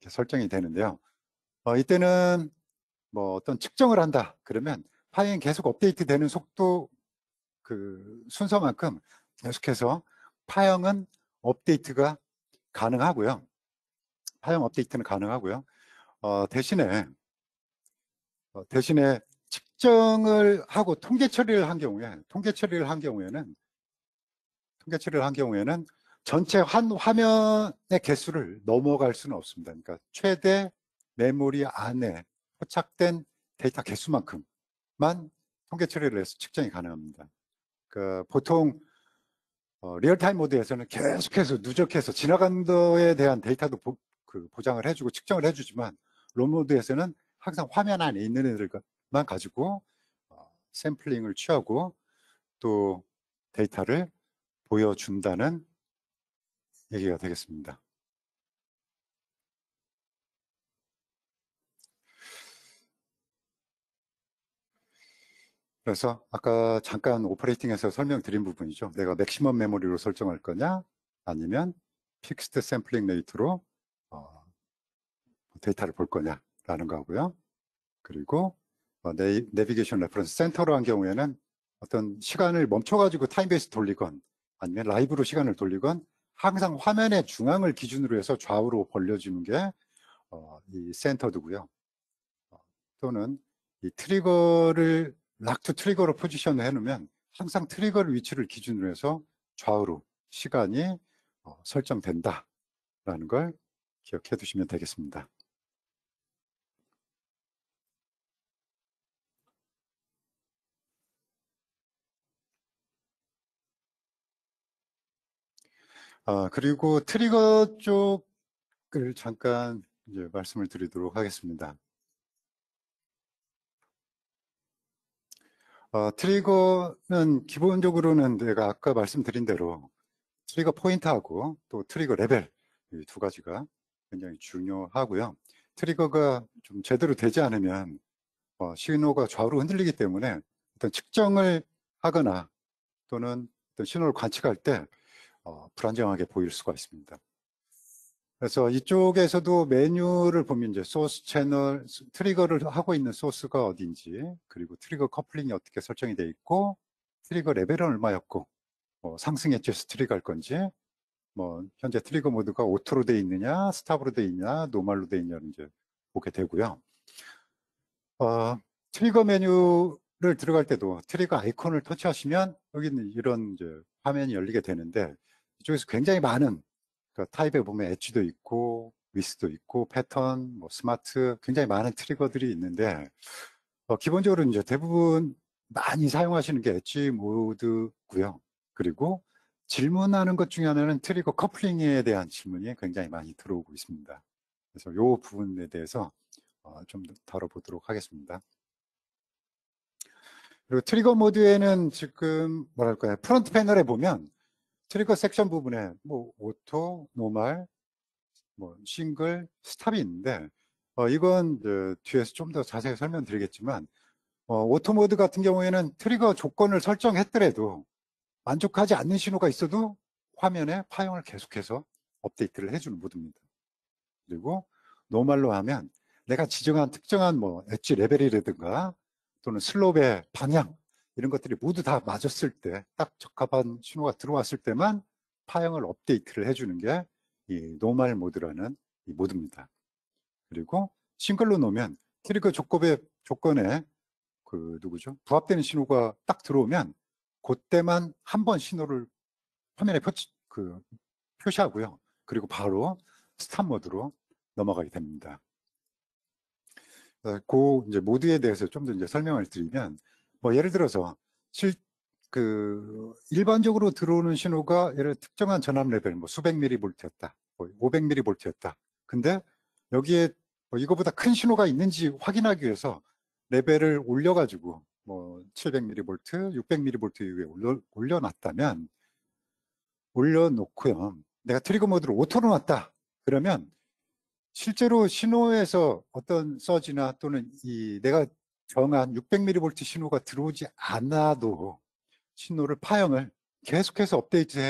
설정이 되는데요. 이때는 뭐 어떤 측정을 한다. 그러면 파일이 계속 업데이트 되는 속도 그 순서만큼 계속해서 파형은 업데이트가 가능하고요. 파형 업데이트는 가능하고요. 대신에 측정을 하고 통계 처리를 한 경우에는 전체 화면의 개수를 넘어갈 수는 없습니다. 그러니까 최대 메모리 안에 포착된 데이터 개수만큼만 통계 처리를 해서 측정이 가능합니다. 보통 리얼타임 모드에서는 계속해서 누적해서 지나간 거에 대한 데이터도 보장을 해주고 측정을 해주지만 롤 모드에서는 항상 화면 안에 있는 애들만 가지고 샘플링을 취하고 또 데이터를 보여준다는 얘기가 되겠습니다. 그래서 아까 잠깐 오퍼레이팅에서 설명드린 부분이죠. 내가 맥시멈 메모리로 설정할 거냐 아니면 픽스드 샘플링 레이트로 데이터를 볼 거냐라는 거고요. 그리고 내비게이션 레퍼런스 센터로 한 경우에는 어떤 시간을 멈춰가지고 타임베이스 돌리건 아니면 라이브로 시간을 돌리건 항상 화면의 중앙을 기준으로 해서 좌우로 벌려주는 게 이 센터드고요. 또는 이 트리거를 락투 트리거로 포지션을 해놓으면 항상 트리거를 위치를 기준으로 해서 좌우로 시간이 설정된다라는 걸 기억해 두시면 되겠습니다. 그리고 트리거 쪽을 잠깐 이제 말씀을 드리도록 하겠습니다. 트리거는 기본적으로는 내가 아까 말씀드린 대로 트리거 포인트하고 또 트리거 레벨 이 두 가지가 굉장히 중요하고요. 트리거가 좀 제대로 되지 않으면 신호가 좌우로 흔들리기 때문에 어떤 측정을 하거나 또는 어떤 신호를 관측할 때 불안정하게 보일 수가 있습니다. 그래서 이쪽에서도 메뉴를 보면 이제 소스 채널, 트리거를 하고 있는 소스가 어딘지, 그리고 트리거 커플링이 어떻게 설정이 되어 있고, 트리거 레벨은 얼마였고, 상승 엣지에서 트리거 할 건지, 현재 트리거 모드가 오토로 되어 있느냐, 스탑으로 되어 있느냐, 노멀로 되어 있느냐를 이제 보게 되고요. 트리거 메뉴를 들어갈 때도 트리거 아이콘을 터치하시면 여기는 이런 이제 화면이 열리게 되는데, 이쪽에서 굉장히 많은 타입에 보면 엣지도 있고 위스도 있고 패턴, 스마트 굉장히 많은 트리거들이 있는데 기본적으로 이제 대부분 많이 사용하시는 게 엣지 모드고요. 그리고 질문하는 것 중에 하나는 트리거 커플링에 대한 질문이 굉장히 많이 들어오고 있습니다. 그래서 이 부분에 대해서 좀 다뤄보도록 하겠습니다. 그리고 트리거 모드에는 지금 뭐랄까요, 프론트 패널에 보면 트리거 섹션 부분에 오토, 노멀, 싱글, 스탑이 있는데 이건 뒤에서 좀 더 자세히 설명드리겠지만 오토 모드 같은 경우에는 트리거 조건을 설정했더라도 만족하지 않는 신호가 있어도 화면에 파형을 계속해서 업데이트를 해주는 모드입니다. 그리고 노멀로 하면 내가 지정한 특정한 엣지 레벨이라든가 또는 슬롭의 방향 이런 것들이 모두 다 맞았을 때 딱 적합한 신호가 들어왔을 때만 파형을 업데이트를 해주는 게 이 노멀 모드라는 이 모드입니다. 그리고 싱글로 놓으면 트리거 조건에 누구죠? 부합되는 신호가 딱 들어오면 그때만 한 번 신호를 화면에 표시하고요. 그리고 바로 스탑 모드로 넘어가게 됩니다. 그 이제 모드에 대해서 좀 더 이제 설명을 드리면 예를 들어서 일반적으로 들어오는 신호가 예를 특정한 전압 레벨 수백 밀리볼트였다, 500 밀리볼트였다. 근데 여기에 이거보다 큰 신호가 있는지 확인하기 위해서 레벨을 올려가지고 700 밀리볼트, 600 밀리볼트 위에 올려놨다면 올려놓고요. 내가 트리거 모드를 오토로 놨다. 그러면 실제로 신호에서 어떤 서지나 또는 내가 정한 600mV 신호가 들어오지 않아도 신호를 파형을 계속해서 업데이트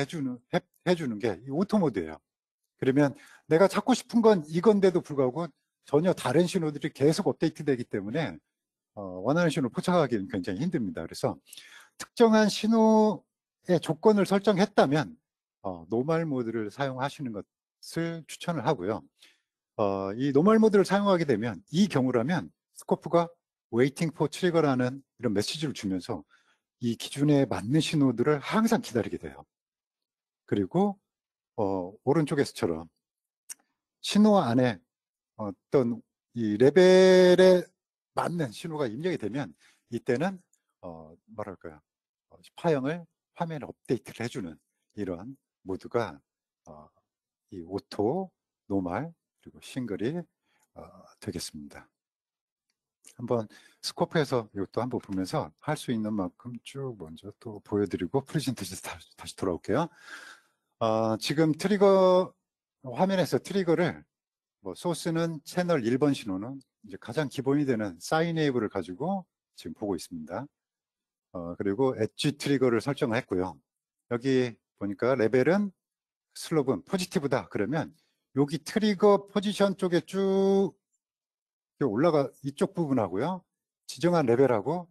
해주는 게 이 오토 모드예요. 그러면 내가 찾고 싶은 건 이건데도 불구하고 전혀 다른 신호들이 계속 업데이트 되기 때문에 원하는 신호를 포착하기는 굉장히 힘듭니다. 그래서 특정한 신호의 조건을 설정했다면 노멀 모드를 사용하시는 것을 추천을 하고요. 이 노멀 모드를 사용하게 되면 이 경우라면 스코프가 waiting for trigger라는 이런 메시지를 주면서 이 기준에 맞는 신호들을 항상 기다리게 돼요. 그리고 오른쪽에서처럼 신호 안에 어떤 이 레벨에 맞는 신호가 입력이 되면 이때는 뭐랄까요, 파형을 화면에 업데이트를 해주는 이런 모드가 이 오토, 노멀 그리고 싱글이 되겠습니다. 한번 스코프에서 이것도 한번 보면서 할 수 있는 만큼 쭉 먼저 또 보여드리고 프레젠테이션 다시 돌아올게요. 지금 트리거 화면에서 트리거를 소스는 채널 1번 신호는 이제 가장 기본이 되는 사인 웨이브를 가지고 지금 보고 있습니다. 그리고 엣지 트리거를 설정했고요. 여기 보니까 레벨은 슬롭은 포지티브다. 그러면 여기 트리거 포지션 쪽에 쭉 올라가 이쪽 부분하고요. 지정한 레벨하고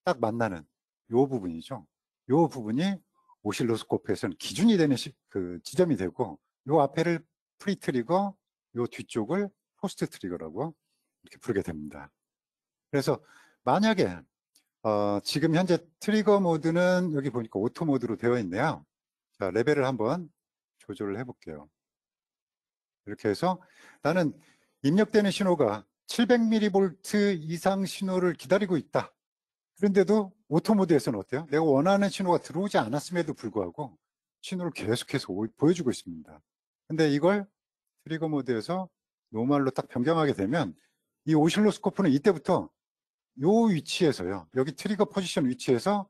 딱 만나는 요 부분이죠. 요 부분이 오실로스코프에서는 기준이 되는 그 지점이 되고, 요 앞에를 프리 트리거, 요 뒤쪽을 포스트 트리거라고 이렇게 부르게 됩니다. 그래서 만약에 지금 현재 트리거 모드는 여기 보니까 오토 모드로 되어 있네요. 자, 레벨을 한번 조절을 해볼게요. 이렇게 해서 나는 입력되는 신호가 700mV 이상 신호를 기다리고 있다. 그런데도 오토 모드에서는 어때요? 내가 원하는 신호가 들어오지 않았음에도 불구하고 신호를 계속해서 보여주고 있습니다. 근데 이걸 트리거 모드에서 노멀로 딱 변경하게 되면 이 오실로스코프는 이때부터 요 위치에서요, 여기 트리거 포지션 위치에서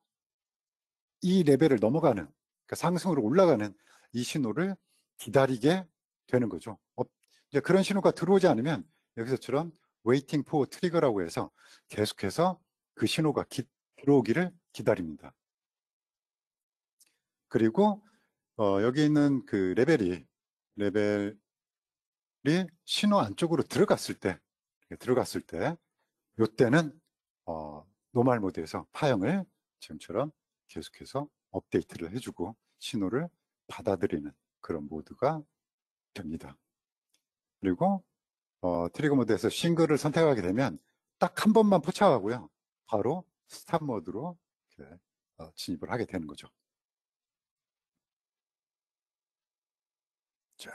이 레벨을 넘어가는, 그러니까 상승으로 올라가는 이 신호를 기다리게 되는 거죠. 이제 그런 신호가 들어오지 않으면 여기서처럼 waiting for trigger라고 해서 계속해서 그 신호가 들어오기를 기다립니다. 그리고 여기 있는 그 레벨이 신호 안쪽으로 들어갔을 때 요때는 노멀 모드에서 파형을 지금처럼 계속해서 업데이트를 해주고 신호를 받아들이는 그런 모드가 됩니다. 그리고 트리거 모드에서 싱글을 선택하게 되면 딱 한 번만 포착하고요, 바로 스탑 모드로 이렇게, 진입을 하게 되는 거죠. 자,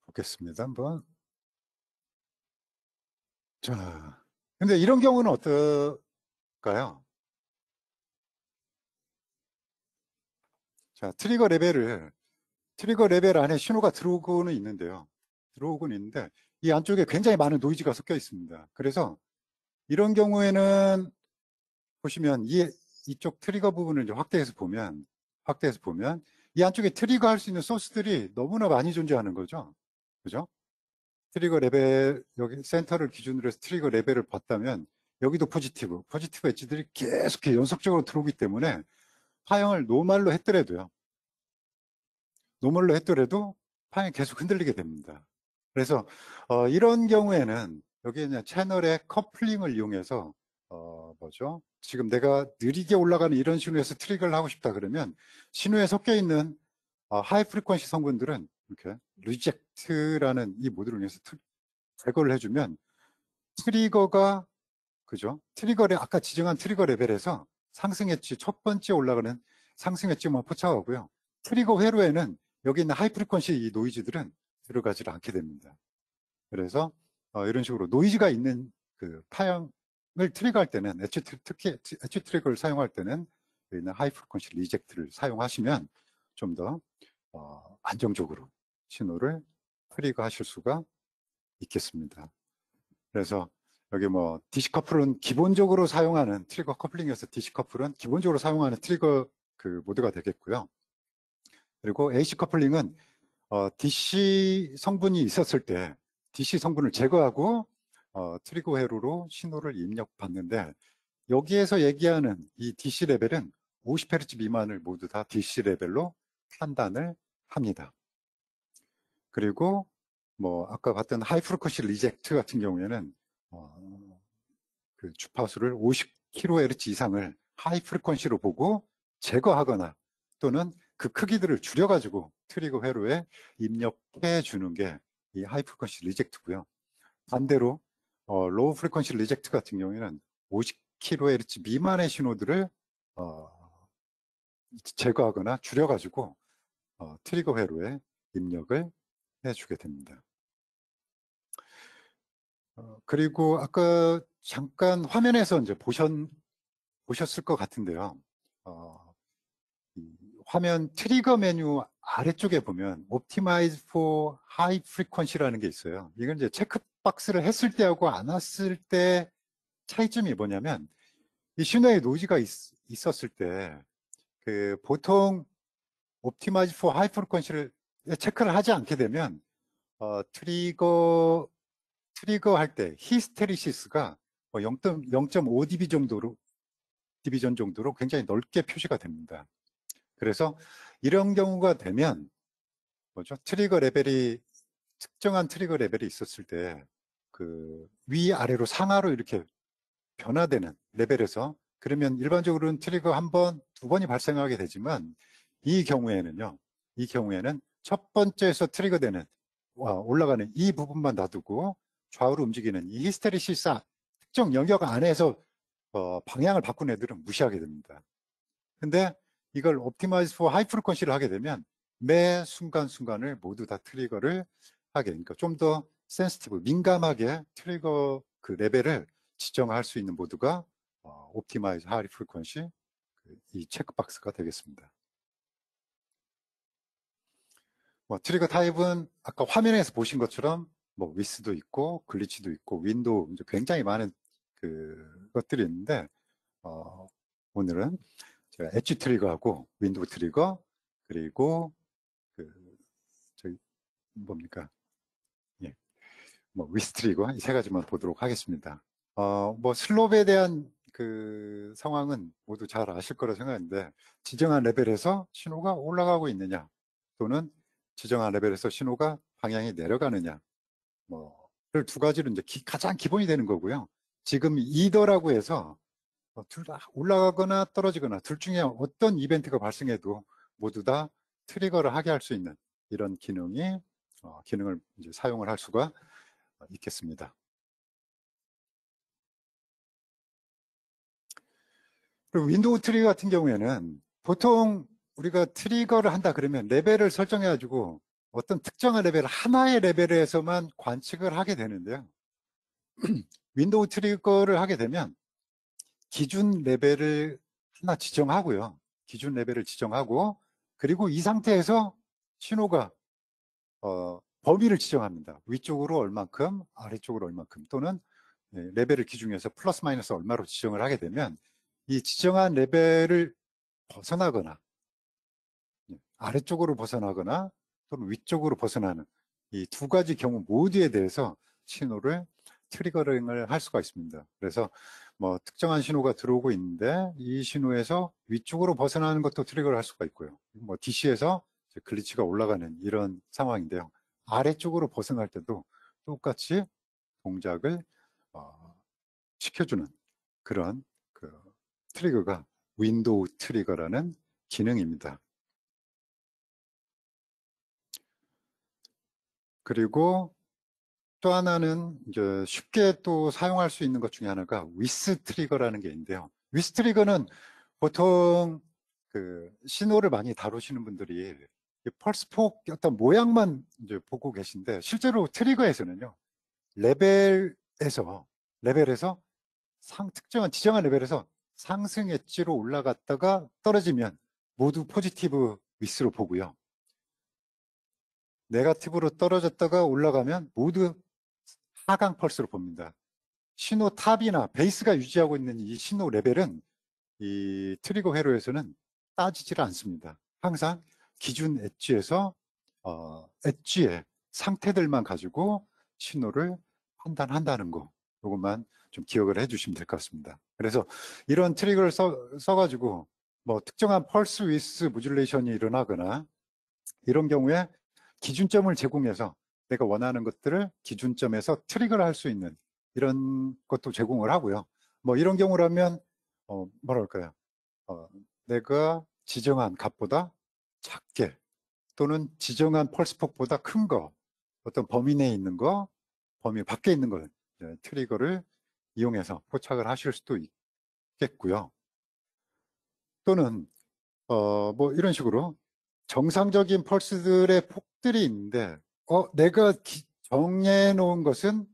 보겠습니다. 한번. 자, 근데 이런 경우는 어떨까요? 자, 트리거 레벨 안에 신호가 들어오고는 있는데요. 이 안쪽에 굉장히 많은 노이즈가 섞여 있습니다. 그래서 이런 경우에는 보시면 이쪽 트리거 부분을 이제 확대해서 보면 이 안쪽에 트리거 할 수 있는 소스들이 너무나 많이 존재하는 거죠. 그죠? 트리거 레벨, 여기 센터를 기준으로 해서 트리거 레벨을 봤다면 여기도 포지티브 엣지들이 계속 연속적으로 들어오기 때문에 파형을 노멀로 했더라도 파형이 계속 흔들리게 됩니다. 그래서 이런 경우에는 여기 그냥 채널의 커플링을 이용해서 지금 내가 느리게 올라가는 이런 신호에서 트리거를 하고 싶다 그러면 신호에 섞여 있는 하이 프리퀀시 성분들은 이렇게 리젝트라는 이 모드를 이용해서 제거를 해주면 트리거가 아까 지정한 트리거 레벨에서 상승 엣지 첫 번째 올라가는 상승 엣지만 포착하고요. 트리거 회로에는 여기 있는 하이 프리퀀시 이 노이즈들은 들어가지 않게 됩니다. 그래서 이런 식으로 노이즈가 있는 그 파형을 트리거할 때는 특히 엣지 트리거를 사용할 때는 여기 있는 하이 프리퀀시 리젝트를 사용하시면 좀 더 안정적으로 신호를 트리거 하실 수가 있겠습니다. 그래서 여기 DC 커플은 기본적으로 사용하는 트리거 커플링에서 DC 커플은 기본적으로 사용하는 트리거 그 모드가 되겠고요. 그리고 AC 커플링은 DC 성분이 있었을 때 DC 성분을 제거하고 트리거 회로로 신호를 입력받는데 여기에서 얘기하는 이 DC 레벨은 50Hz 미만을 모두 다 DC 레벨로 판단을 합니다. 그리고 아까 봤던 하이 프리퀀시 리젝트 같은 경우에는 그 주파수를 50kHz 이상을 하이 프리퀀시로 보고 제거하거나 또는 그 크기들을 줄여가지고 트리거 회로에 입력해 주는 게 이 하이 프리퀀시 리젝트고요. 반대로 로우 프리퀀시 리젝트 같은 경우에는 50kHz 미만의 신호들을 제거하거나 줄여가지고 트리거 회로에 입력을 해주게 됩니다. 그리고 아까 잠깐 화면에서 이제 보셨을 것 같은데요. 이 화면 트리거 메뉴 아래쪽에 보면 Optimize for High Frequency라는 게 있어요. 이건 이제 체크박스를 했을 때하고 안 했을 때 차이점이 뭐냐면 이 신호에 노이즈가 있었을 때 그 보통 Optimize for High Frequency를 체크를 하지 않게 되면 트리거 할 때 히스테리시스가 0.5 디비전 정도로 굉장히 넓게 표시가 됩니다. 그래서 이런 경우가 되면 특정한 트리거 레벨이 있었을 때 그 위아래로 상하로 이렇게 변화되는 레벨에서 그러면 일반적으로는 트리거 한 번, 두 번이 발생하게 되지만 이 경우에는요. 이 경우에는 첫 번째에서 트리거 되는 올라가는 이 부분만 놔두고 좌우로 움직이는 이 히스테리시스 특정 영역 안에서 방향을 바꾼 애들은 무시하게 됩니다. 근데 이걸 옵티마이즈 포 하이 프리퀀시를 하게 되면 매 순간순간을 모두 다 트리거를 하게, 그러니까 좀 더 센시티브, 민감하게 트리거 그 레벨을 지정할 수 있는 모드가 옵티마이즈 하이 프리퀀시 이 체크박스가 되겠습니다. 트리거 타입은 아까 화면에서 보신 것처럼 위스도 있고 글리치도 있고 윈도우 이제 굉장히 많은 것들이 있는데 오늘은 제가 엣지 트리거하고 윈도우 트리거 그리고 저기 뭡니까 위스 트리거 이 세 가지만 보도록 하겠습니다. 슬롭에 대한 상황은 모두 잘 아실 거라 생각하는데 지정한 레벨에서 신호가 올라가고 있느냐 또는 지정한 레벨에서 신호가 방향이 내려가느냐 를 두 가지로 이제 가장 기본이 되는 거고요. 지금 이더라고 해서 둘 다 올라가거나 떨어지거나 둘 중에 어떤 이벤트가 발생해도 모두 다 트리거를 하게 할 수 있는 이런 기능을 이제 사용을 할 수가 있겠습니다. 그리고 윈도우 트리거 같은 경우에는 보통 우리가 트리거를 한다 그러면 레벨을 설정해 가지고 어떤 특정한 레벨 하나의 레벨에서만 관측을 하게 되는데요. 윈도우 트리거를 하게 되면 기준 레벨을 하나 지정하고요. 기준 레벨을 지정하고 그리고 이 상태에서 신호가 범위를 지정합니다. 위쪽으로 얼만큼, 아래쪽으로 얼만큼 또는 레벨을 기준해서 플러스 마이너스 얼마로 지정을 하게 되면 이 지정한 레벨을 벗어나거나 아래쪽으로 벗어나거나 또는 위쪽으로 벗어나는 이 두 가지 경우 모두에 대해서 신호를 트리거링을 할 수가 있습니다. 그래서 특정한 신호가 들어오고 있는데 이 신호에서 위쪽으로 벗어나는 것도 트리거를 할 수가 있고요. DC에서 글리치가 올라가는 이런 상황인데요. 아래쪽으로 벗어날 때도 똑같이 동작을 시켜주는 그런 트리거가 윈도우 트리거라는 기능입니다. 그리고 또 하나는 이제 쉽게 또 사용할 수 있는 것 중에 하나가 위스 트리거라는 게 있는데요. 위스 트리거는 보통 신호를 많이 다루시는 분들이 펄스폭 어떤 모양만 이제 보고 계신데 실제로 트리거에서는요. 레벨에서 특정한 지정한 레벨에서 상승 엣지로 올라갔다가 떨어지면 모두 포지티브 위스로 보고요. 네거티브로 떨어졌다가 올라가면 모두 하강 펄스로 봅니다. 신호 탑이나 베이스가 유지하고 있는 이 신호 레벨은 이 트리거 회로에서는 따지질 않습니다. 항상 기준 엣지에서 엣지의 상태들만 가지고 신호를 판단한다는 거, 이것만 좀 기억을 해주시면 될 것 같습니다. 그래서 이런 트리거를 써가지고 특정한 펄스 위스 모듈레이션이 일어나거나 이런 경우에 기준점을 제공해서 내가 원하는 것들을 기준점에서 트리거를 할 수 있는 이런 것도 제공을 하고요. 이런 경우라면 뭐랄까요? 내가 지정한 값보다 작게 또는 지정한 펄스폭보다 큰 거, 어떤 범위 내에 있는 거, 범위 밖에 있는 걸 트리거를 이용해서 포착을 하실 수도 있겠고요. 또는 이런 식으로 정상적인 펄스들의 폭들이 있는데 내가 정해놓은 것은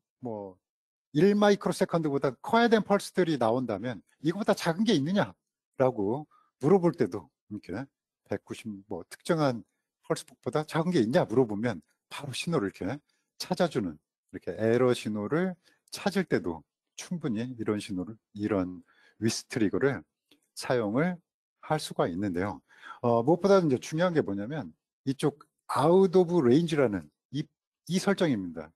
1마이크로세컨드보다 커야 된 펄스들이 나온다면 이거보다 작은 게 있느냐라고 물어볼 때도 이렇게 190 특정한 펄스폭보다 작은 게 있냐 물어보면 바로 신호를 이렇게 찾아주는 이렇게 에러 신호를 찾을 때도 충분히 이런 위스 트리거를 사용을 할 수가 있는데요. 무엇보다 이제 중요한 게 뭐냐면 이쪽 out of range라는 이 설정입니다.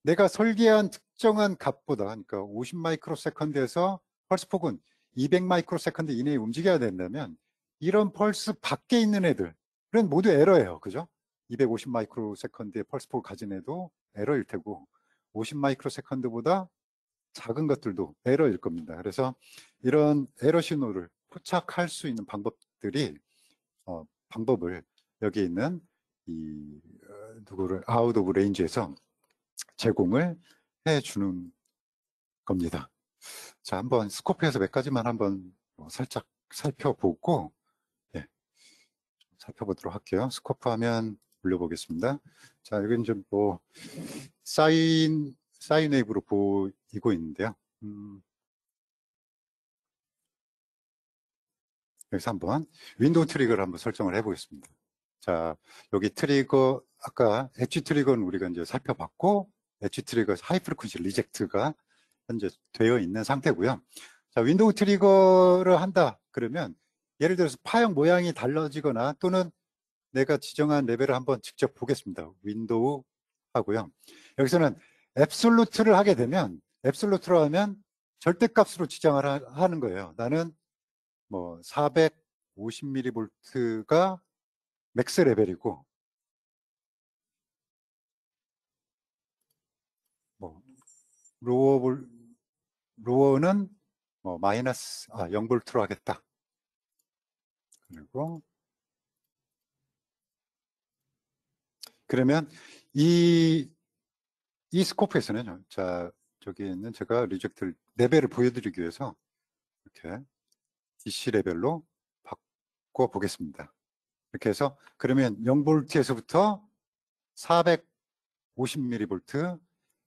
내가 설계한 특정한 값보다 그러니까 50 마이크로세컨드에서 펄스폭은 200 마이크로세컨드 이내에 움직여야 된다면 이런 펄스 밖에 있는 애들은 모두 에러예요. 그죠? 250 마이크로세컨드의 펄스폭을 가진 애도 에러일 테고 50 마이크로세컨드보다 작은 것들도 에러일 겁니다. 그래서 이런 에러 신호를 포착할 수 있는 방법들이 방법을 여기 있는 이 누구를 아웃 오브 레인지에서 제공을 해주는 겁니다. 자, 한번 스코프에서 몇 가지만 한번 살짝 살펴보고 살펴보도록 할게요. 스코프 화면 올려보겠습니다. 자, 여기는 좀 뭐 사인 웨이브로 보이고 있는데요. 여기서 한번 윈도우 트리거를 한번 설정을 해보겠습니다. 자, 여기 트리거, 아까 엣지 트리거는 우리가 이제 살펴봤고, 엣지 트리거 하이 프리퀀시 리젝트가 현재 되어 있는 상태고요. 자, 윈도우 트리거를 한다 그러면 예를 들어서 파형 모양이 달라지거나 또는 내가 지정한 레벨을 한번 직접 보겠습니다. 윈도우 하고요. 여기서는 앱솔루트를 하게 되면, 앱솔루트로 하면 절대값으로 지정을 하는 거예요. 나는 뭐 450mV가 맥스 레벨이고, 뭐 로어는 뭐 마이너스 0V로 하겠다. 그리고 그러면 이 스코프에서는 자, 저기 있는 제가 리젝트 레벨을 보여드리기 위해서 이렇게 DC 레벨로 바꿔 보겠습니다. 이렇게 해서 그러면 0V에서부터 450mV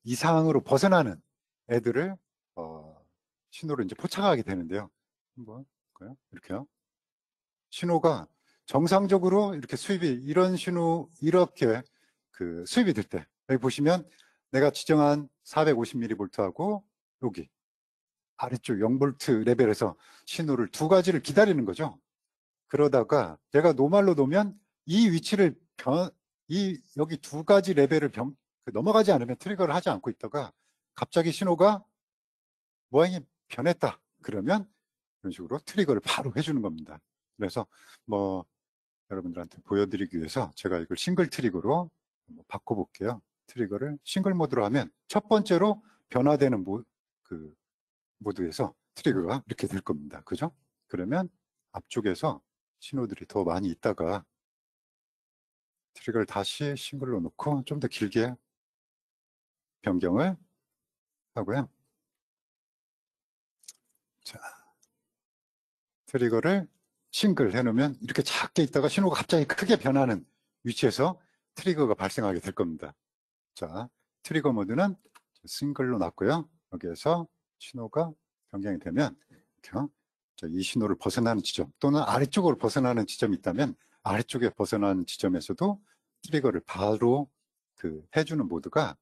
이상으로 벗어나는 애들을 신호를 이제 포착하게 되는데요. 한번 볼까요? 이렇게요. 신호가 정상적으로 이렇게 이런 신호, 이렇게 그 수입이 될 때, 여기 보시면 내가 지정한 450mV하고 여기 아래쪽 0V 레벨에서 신호를 두 가지를 기다리는 거죠. 그러다가 제가 노말로 놓으면 이 위치를 여기 두 가지 레벨을 넘어가지 않으면 트리거를 하지 않고 있다가 갑자기 신호가 모양이 변했다. 그러면 이런 식으로 트리거를 바로 해주는 겁니다. 그래서 뭐 여러분들한테 보여드리기 위해서 제가 이걸 싱글 트리거로 바꿔볼게요. 트리거를 싱글 모드로 하면 첫 번째로 변화되는 모드에서 트리거가 이렇게 될 겁니다. 그죠? 그러면 앞쪽에서 신호들이 더 많이 있다가 트리거를 다시 싱글로 놓고 좀 더 길게 변경을 하고요. 자, 트리거를 싱글 해놓으면 이렇게 작게 있다가 신호가 갑자기 크게 변하는 위치에서 트리거가 발생하게 될 겁니다. 자, 트리거 모드는 싱글로 놨고요. 여기에서 신호가 변경이 되면 이렇게 이 신호를 벗어나는 지점 또는 아래쪽으로 벗어나는 지점이 있다면 아래쪽에 벗어나는 지점에서도 트리거를 바로 해주는 모드가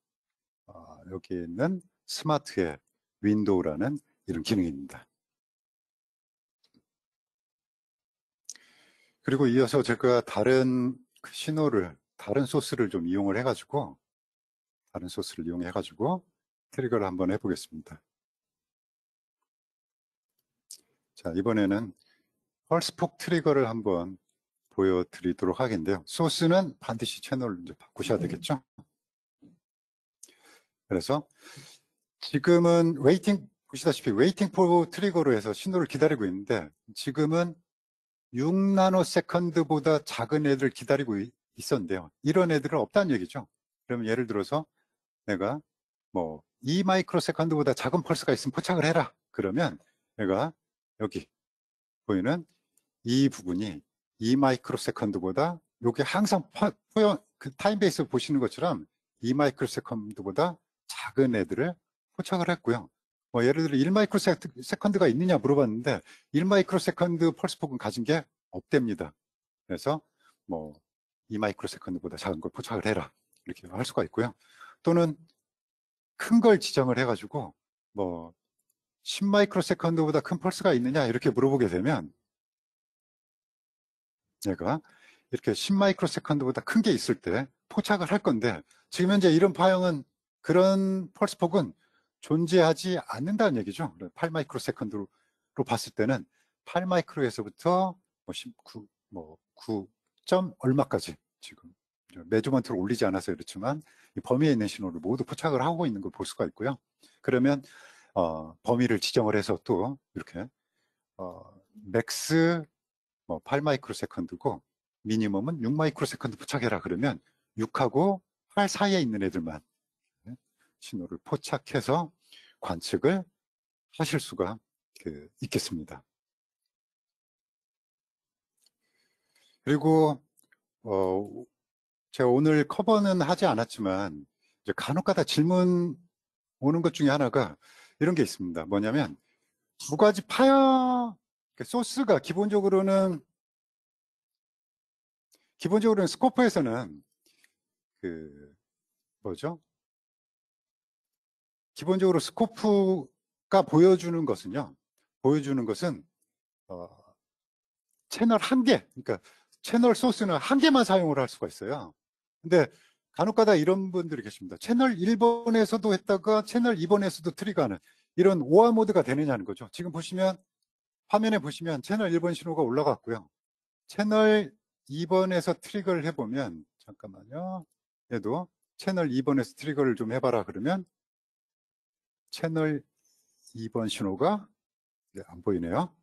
여기 있는 스마트의 윈도우라는 이런 기능입니다. 그리고 이어서 제가 다른 신호를, 다른 소스를 좀 이용을 해가지고 트리거를 한번 해보겠습니다. 자, 이번에는 펄스폭 트리거를 한번 보여드리도록 하겠는데요. 소스는 반드시 채널을 이제 바꾸셔야 되겠죠. 그래서 지금은 보시다시피 웨이팅 포 트리거로 해서 신호를 기다리고 있는데 지금은 6나노세컨드보다 작은 애들을 기다리고 있었는데요. 이런 애들은 없다는 얘기죠. 그러면 예를 들어서 내가 뭐 2마이크로세컨드보다 작은 펄스가 있으면 포착을 해라. 그러면 내가 여기 보이는 이 부분이 2마이크로세컨드보다 요게 항상 타임베이스 보시는 것처럼 2마이크로세컨드보다 작은 애들을 포착을 했고요. 뭐 예를 들어 1마이크로세컨드가 있느냐 물어봤는데 1마이크로세컨드 펄스폭은 가진 게 없답니다. 그래서 뭐 2마이크로세컨드보다 작은 걸 포착을 해라 이렇게 할 수가 있고요. 또는 큰 걸 지정을 해가지고 뭐 10마이크로세컨드보다 큰 펄스가 있느냐 이렇게 물어보게 되면 얘가 이렇게 10마이크로세컨드보다 큰 게 있을 때 포착을 할 건데 지금 현재 이런 파형은 그런 펄스폭은 존재하지 않는다는 얘기죠. 8마이크로세컨드로 봤을 때는 8마이크로에서부터 뭐 19, 뭐 9점 얼마까지 지금 메저먼트를 올리지 않아서 그렇지만 이 범위에 있는 신호를 모두 포착을 하고 있는 걸 볼 수가 있고요. 그러면 범위를 지정을 해서 또 이렇게 맥스 8 마이크로 세컨드고 미니멈은 6 마이크로 세컨드 포착해라 그러면 6하고 8 사이에 있는 애들만 신호를 포착해서 관측을 하실 수가 있겠습니다. 그리고 제가 오늘 커버는 하지 않았지만 이제 간혹가다 질문 오는 것 중에 하나가 이런 게 있습니다. 뭐냐면 무가지 파야 소스가 기본적으로는 스코프에서는 기본적으로 스코프가 보여주는 것은 채널 한 개, 그러니까 채널 소스는 한 개만 사용을 할 수가 있어요. 근데 간혹가다 이런 분들이 계십니다. 채널 1번에서도 했다가 채널 2번에서도 트리거하는 이런 오화 모드가 되느냐는 거죠. 지금 보시면 화면에 보시면 채널 1번 신호가 올라갔고요. 채널 2번에서 트리거를 해보면 잠깐만요. 얘도 채널 2번에서 트리거를 좀 해봐라 그러면 채널 2번 신호가 안 보이네요.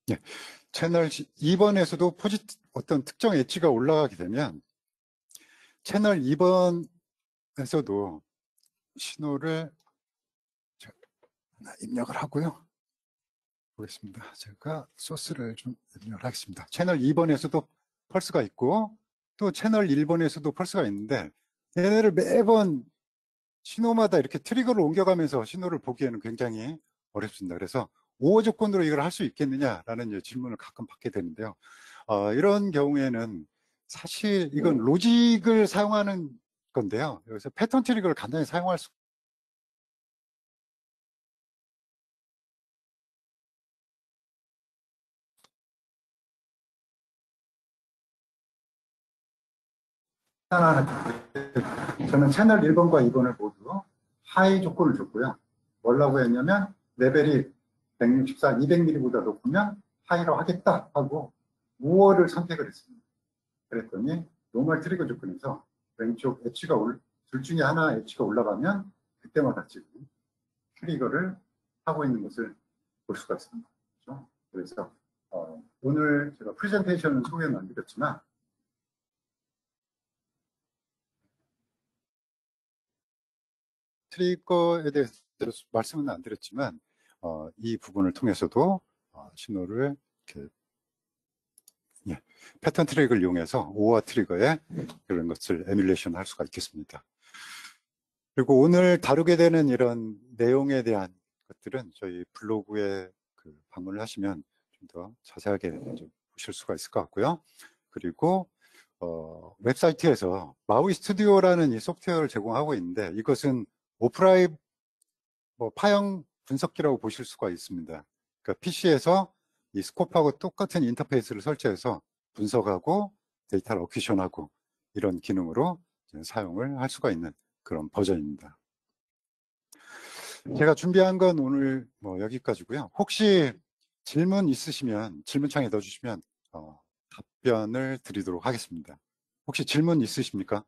네, 채널 2번에서도 어떤 특정 엣지가 올라가게 되면 채널 2번에서도 신호를 입력을 하고요. 보겠습니다. 제가 소스를 좀 입력을 하겠습니다. 채널 2번에서도 펄스가 있고 또 채널 1번에서도 펄스가 있는데 얘네를 매번 신호마다 이렇게 트리거를 옮겨가면서 신호를 보기에는 굉장히 어렵습니다. 그래서 오호 조건으로 이걸 할 수 있겠느냐라는 질문을 가끔 받게 되는데요. 이런 경우에는 사실 이건 로직을 사용하는 건데요. 여기서 패턴 트리거를 간단히 사용할 수 저는 채널 1번과 2번을 모두 하이 조건을 줬고요. 뭐라고 했냐면 레벨이 164, 200mm보다 높으면 하이로 하겠다 하고 5월을 선택을 했습니다. 그랬더니 노멀 트리거 조건에서 왼쪽 엣지가 둘 중에 하나 엣지가 올라가면 그때마다 지금 트리거를 하고 있는 것을 볼 수가 있습니다. 그렇죠? 그래서 오늘 제가 프레젠테이션은 소개는 안 드렸지만 트리거에 대해서 말씀은 안 드렸지만 이 부분을 통해서도 신호를 이렇게 패턴 트랙을 이용해서 오화 트리거에 그런 것을 에뮬레이션 할 수가 있겠습니다. 그리고 오늘 다루게 되는 이런 내용에 대한 것들은 저희 블로그에 방문을 하시면 좀 더 자세하게 좀 보실 수가 있을 것 같고요. 그리고 웹사이트에서 마우이 스튜디오라는 이 소프트웨어를 제공하고 있는데 이것은 오프라인 파형 분석기라고 보실 수가 있습니다. 그러니까 PC에서 이 스코프하고 똑같은 인터페이스를 설치해서 분석하고 데이터를 어큐션하고 이런 기능으로 사용을 할 수가 있는 그런 버전입니다. 제가 준비한 건 오늘 여기까지고요. 혹시 질문 있으시면 질문창에 넣어주시면 답변을 드리도록 하겠습니다. 혹시 질문 있으십니까?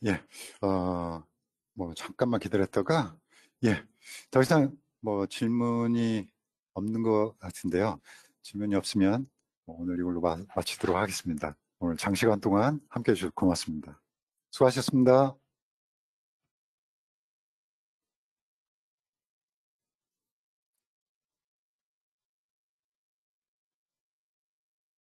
예, 잠깐만 기다렸다가, 더 이상 질문이 없는 것 같은데요. 질문이 없으면 오늘 이걸로 마치도록 하겠습니다. 오늘 장시간 동안 함께 해주셔서 고맙습니다. 수고하셨습니다.